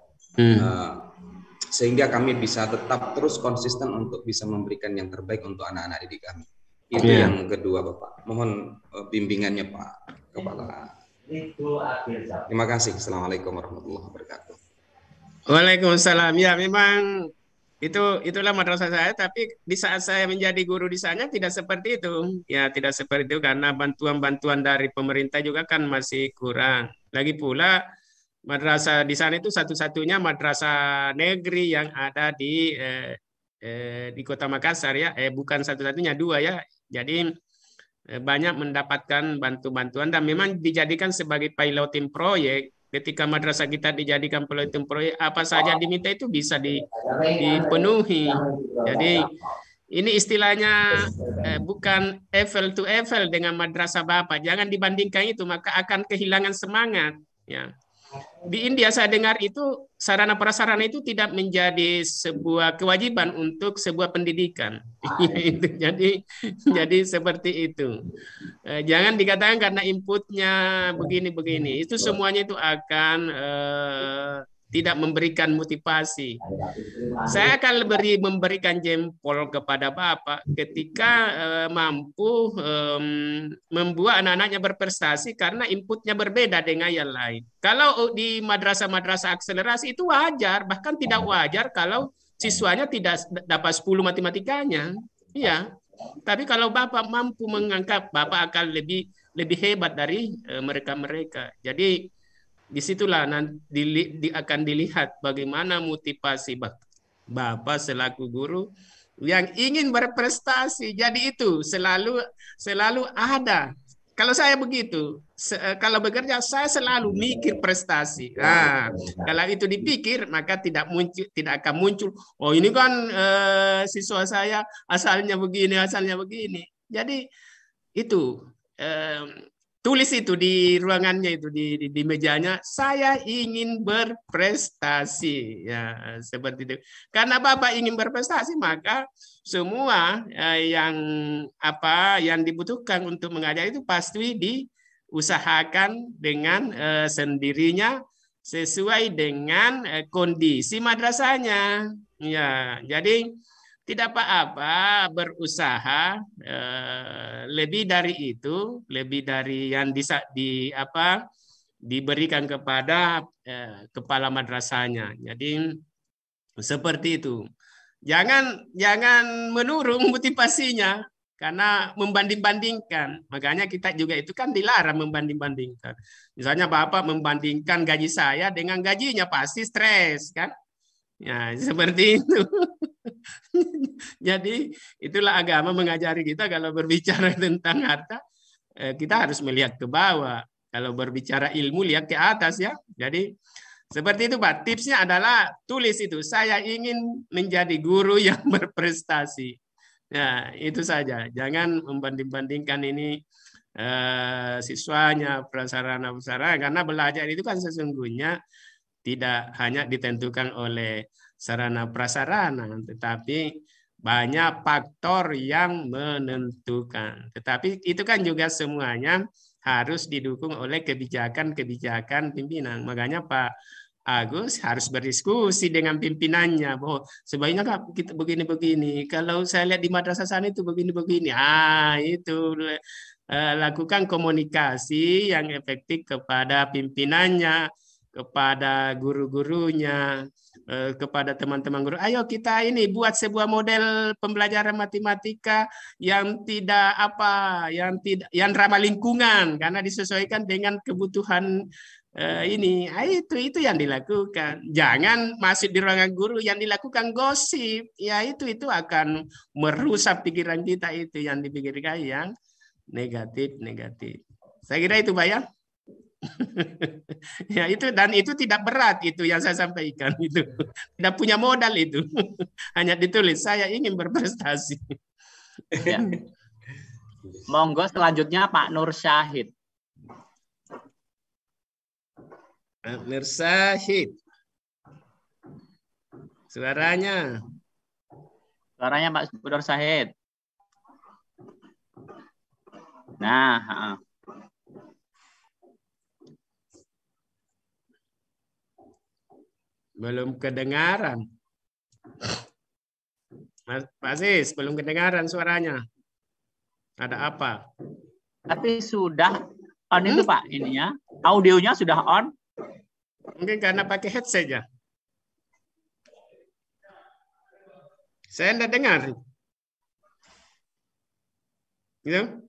sehingga kami bisa tetap terus konsisten untuk bisa memberikan yang terbaik untuk anak-anak didik kami. Itu yang kedua Bapak. Mohon bimbingannya Pak Kepala. Terima kasih. Assalamualaikum warahmatullahi wabarakatuh. Waalaikumsalam. Ya memang itulah madrasah saya, tapi di saat saya menjadi guru di sana tidak seperti itu. Ya tidak seperti itu karena bantuan-bantuan dari pemerintah juga kan masih kurang. Lagi pula madrasah di sana itu satu-satunya madrasah negeri yang ada di Kota Makassar ya. Bukan satu-satunya, dua ya. Jadi banyak mendapatkan bantuan dan memang dijadikan sebagai piloting proyek. Ketika madrasah kita dijadikan piloting proyek, apa saja diminta itu bisa dipenuhi. Jadi ini istilahnya bukan Eiffel to Eiffel dengan madrasah Bapak. Jangan dibandingkan itu, maka akan kehilangan semangat. Ya. Di India saya dengar itu sarana prasarana itu tidak menjadi sebuah kewajiban untuk sebuah pendidikan. jadi seperti itu. Jangan dikatakan karena inputnya begini-begini. Itu semuanya itu akan tidak memberikan motivasi. Saya akan memberikan jempol kepada Bapak ketika mampu membuat anak-anaknya berprestasi karena inputnya berbeda dengan yang lain. Kalau di madrasah-madrasah akselerasi itu wajar, bahkan tidak wajar kalau siswanya tidak dapat 10 matematikanya. Iya. Tapi kalau Bapak mampu mengangkat, Bapak akan lebih hebat dari mereka-mereka. Jadi disitulah nanti akan dilihat bagaimana motivasi Bapak selaku guru yang ingin berprestasi. Jadi itu selalu ada. Kalau saya begitu, kalau bekerja saya selalu mikir prestasi. Nah, kalau itu dipikir maka tidak akan muncul. Oh ini kan siswa saya asalnya begini. Jadi itu tulis itu di ruangannya itu di mejanya. Saya ingin berprestasi, ya seperti itu. Karena Bapak ingin berprestasi maka semua yang dibutuhkan untuk mengajar itu pasti diusahakan dengan sendirinya sesuai dengan kondisi madrasahnya. Ya, jadi tidak apa-apa berusaha lebih dari itu, lebih dari yang diberikan kepada kepala madrasahnya. Jadi seperti itu. Jangan menurun motivasinya karena membanding-bandingkan. Makanya kita juga itu kan dilarang membanding-bandingkan. Misalnya Bapak membandingkan gaji saya dengan gajinya pasti stres kan? Ya, seperti itu. Jadi itulah agama mengajari kita kalau berbicara tentang harta kita harus melihat ke bawah. Kalau berbicara ilmu lihat ke atas ya. Jadi seperti itu Pak. Tipsnya adalah tulis itu. Saya ingin menjadi guru yang berprestasi. Ya, itu saja. Jangan membanding-bandingkan ini siswanya, prasarana karena belajar itu kan sesungguhnya tidak hanya ditentukan oleh sarana prasarana, tetapi banyak faktor yang menentukan. Tetapi itu kan juga semuanya harus didukung oleh kebijakan-kebijakan pimpinan. Makanya Pak Agus harus berdiskusi dengan pimpinannya bahwa sebaiknya kita begini-begini. Kalau saya lihat di madrasah sana itu begini-begini. Itu lakukan komunikasi yang efektif kepada pimpinannya, kepada guru-gurunya, kepada teman-teman guru. Ayo kita ini buat sebuah model pembelajaran matematika yang yang ramah lingkungan karena disesuaikan dengan kebutuhan ini. Itu yang dilakukan. Jangan masuk di ruangan guru yang dilakukan gosip. Ya itu akan merusak pikiran kita itu yang dipikirkan yang negatif. Saya kira itu Pak ya. Ya itu dan itu tidak berat itu yang saya sampaikan itu tidak punya modal itu hanya ditulis saya ingin berprestasi. Ya. Monggo selanjutnya Pak Nur Syahid. Nur Syahid, suaranya Pak Nur Syahid. Nah. Belum kedengaran. Pak Sis, belum kedengaran suaranya. Ada apa? Tapi sudah on itu Pak ininya. Audionya sudah on. Mungkin karena pakai headset ya. Saya tidak dengar. Gitu?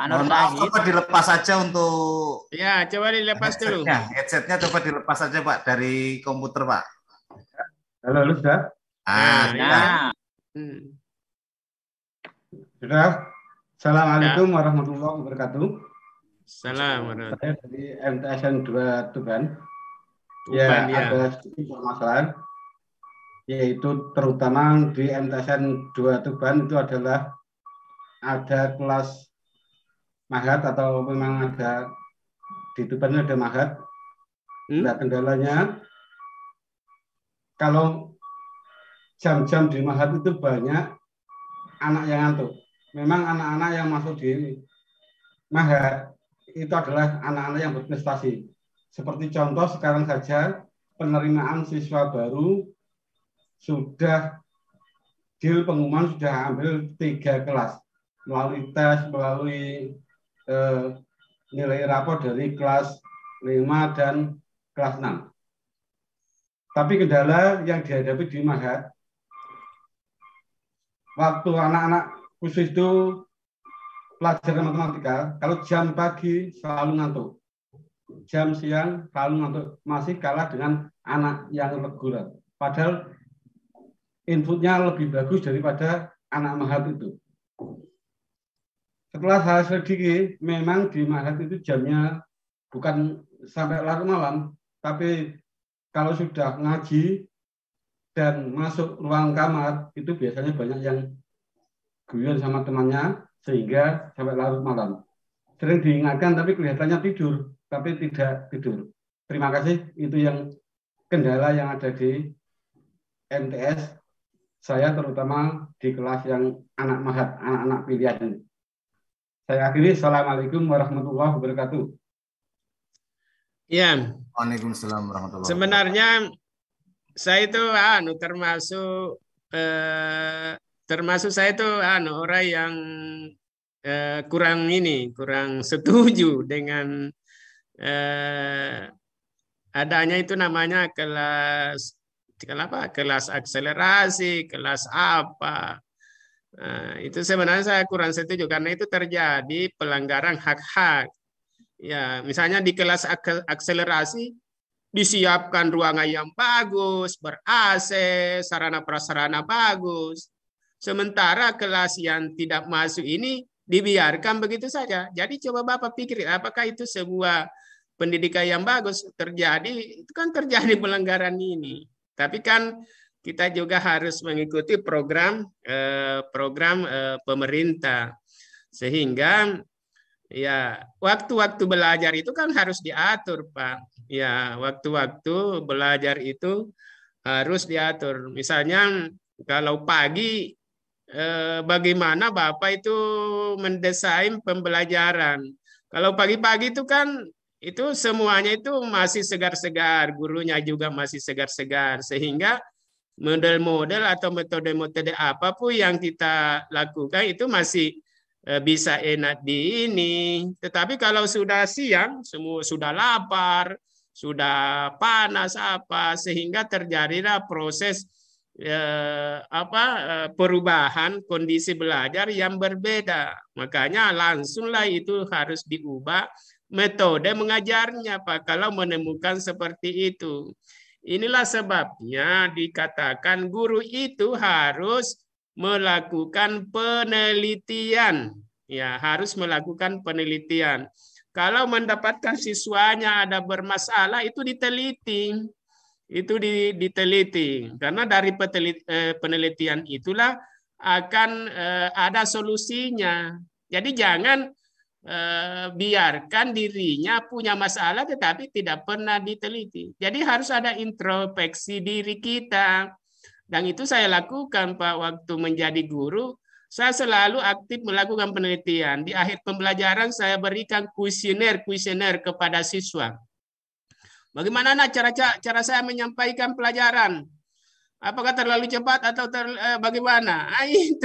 Coba dilepas saja untuk. Ya, coba dilepas dulu. Headsetnya coba dilepas saja Pak dari komputer Pak. Halo, sudah? Sudah. Assalamualaikum warahmatullahi wabarakatuh. Assalamualaikum. Saya dari MTSN 2 Tuban. Ya, ada sedikit permasalahan, yaitu terutama di MTSN 2 Tuban itu adalah ada kelas mahat atau memang ada di Tuban ada mahat. Nah, kendalanya kalau jam-jam di mahat itu banyak anak yang ngantuk. Memang anak-anak yang masuk di mahat itu adalah anak-anak yang berprestasi. Seperti contoh sekarang saja penerimaan siswa baru sudah deal pengumuman sudah ambil 3 kelas melalui tes, melalui nilai rapor dari kelas 5 dan kelas 6. Tapi kendala yang dihadapi di Mahat, waktu anak-anak khusus itu pelajaran matematika, kalau jam pagi selalu ngantuk, jam siang selalu ngantuk, masih kalah dengan anak yang reguler. Padahal inputnya lebih bagus daripada anak Mahat itu. Setelah saya selidiki, memang di Mahat itu jamnya bukan sampai larut malam, tapi kalau sudah ngaji dan masuk ruang kamar, itu biasanya banyak yang guyon sama temannya, sehingga sampai larut malam. Sering diingatkan, tapi kelihatannya tidur, tapi tidak tidur. Terima kasih, itu yang kendala yang ada di MTS, saya terutama di kelas yang anak Mahat, anak-anak pilihan ini. Saya akhiri, Assalamualaikum warahmatullahi wabarakatuh. Ya. Waalaikumsalam warahmatullahi wabarakatuh. Sebenarnya saya itu termasuk saya itu orang yang kurang setuju dengan adanya itu namanya kelas akselerasi, kelas apa. Itu sebenarnya saya kurang setuju karena itu terjadi pelanggaran hak-hak. Ya, misalnya di kelas akselerasi disiapkan ruangan yang bagus, ber-AC, sarana prasarana bagus. Sementara kelas yang tidak masuk ini dibiarkan begitu saja. Jadi coba Bapak pikir, apakah itu sebuah pendidikan yang bagus? Itu kan terjadi pelanggaran ini. Tapi kan kita juga harus mengikuti program pemerintah, sehingga ya waktu-waktu belajar itu kan harus diatur, Pak. Ya, waktu-waktu belajar itu harus diatur. Misalnya kalau pagi bagaimana Bapak itu mendesain pembelajaran. Kalau pagi-pagi itu kan itu semuanya itu masih segar-segar, gurunya juga masih segar-segar, sehingga model-model atau metode-metode apapun yang kita lakukan itu masih bisa enak di ini. Tetapi kalau sudah siang, semua sudah lapar, sudah panas sehingga terjadilah proses perubahan kondisi belajar yang berbeda. Makanya langsunglah itu harus diubah metode mengajarnya, Pak, kalau menemukan seperti itu. Inilah sebabnya dikatakan guru itu harus melakukan penelitian. Ya, harus melakukan penelitian. Kalau mendapatkan siswanya ada bermasalah, itu diteliti. Itu diteliti. Karena dari penelitian itulah akan ada solusinya. Jadi jangan biarkan dirinya punya masalah tetapi tidak pernah diteliti. Jadi harus ada introspeksi diri kita. Dan itu saya lakukan, Pak, waktu menjadi guru. Saya selalu aktif melakukan penelitian. Di akhir pembelajaran saya berikan kuesioner kepada siswa. Bagaimana cara saya menyampaikan pelajaran? Apakah terlalu cepat atau bagaimana?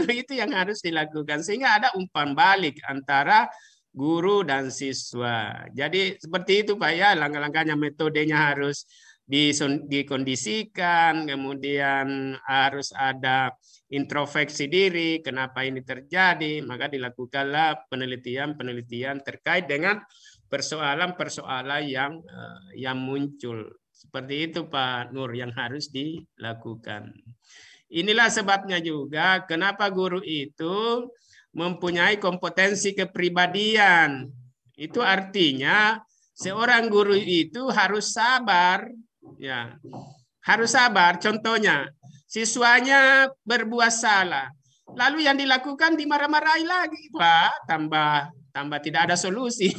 Itu yang harus dilakukan. Sehingga ada umpan balik antara guru dan siswa. Jadi seperti itu, Pak, ya, langkah-langkahnya, metodenya harus dikondisikan, kemudian harus ada introspeksi diri, kenapa ini terjadi, maka dilakukanlah penelitian terkait dengan persoalan-persoalan yang muncul. Seperti itu, Pak Nur, yang harus dilakukan. Inilah sebabnya juga kenapa guru itu mempunyai kompetensi kepribadian. Itu artinya seorang guru itu harus sabar, ya. Harus sabar. Contohnya, siswanya berbuat salah, lalu yang dilakukan dimarah-marahi lagi, Pak, tambah tidak ada solusi.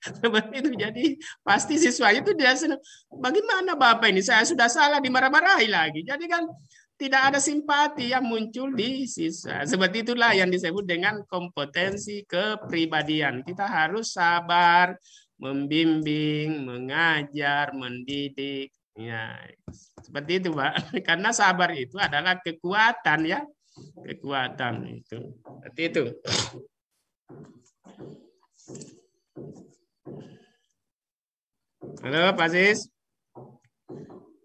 Seperti itu. Jadi pasti siswanya itu tidak senang. Bagaimana Bapak ini? Saya sudah salah dimarah-marahi lagi. Jadi kan tidak ada simpati yang muncul di siswa. Seperti itulah yang disebut dengan kompetensi kepribadian. Kita harus sabar membimbing, mengajar, mendidik. Ya, seperti itu, Pak. Karena sabar itu adalah kekuatan ya. Kekuatan itu. Seperti itu. Halo, Pak Sis.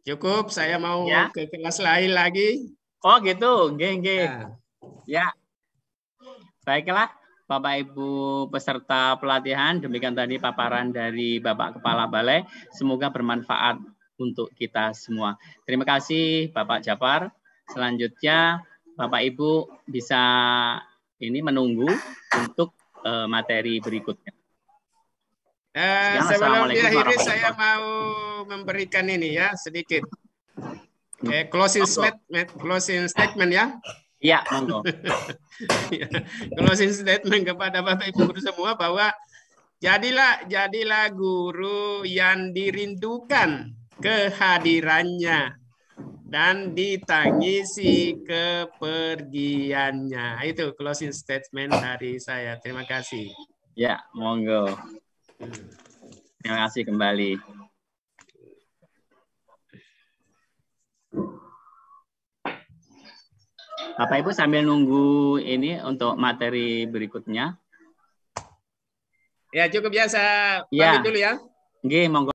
Cukup, saya mau ke kelas lain lagi. Oh gitu, nggih. Ya. Baiklah, Bapak Ibu peserta pelatihan, demikian tadi paparan dari Bapak Kepala Balai. Semoga bermanfaat untuk kita semua. Terima kasih Bapak Jafar. Selanjutnya Bapak Ibu bisa ini menunggu untuk materi berikutnya. Sebelum diakhiri saya mau memberikan ini ya sedikit closing statement ya. Iya, monggo. Closing statement kepada Bapak Ibu guru semua bahwa jadilah guru yang dirindukan kehadirannya dan ditangisi kepergiannya. Itu closing statement dari saya. Terima kasih. Ya, monggo. Terima kasih kembali. Bapak Ibu sambil nunggu ini untuk materi berikutnya. Ya, cukup biasa. Ya. Pamit dulu ya. Nggih, monggo.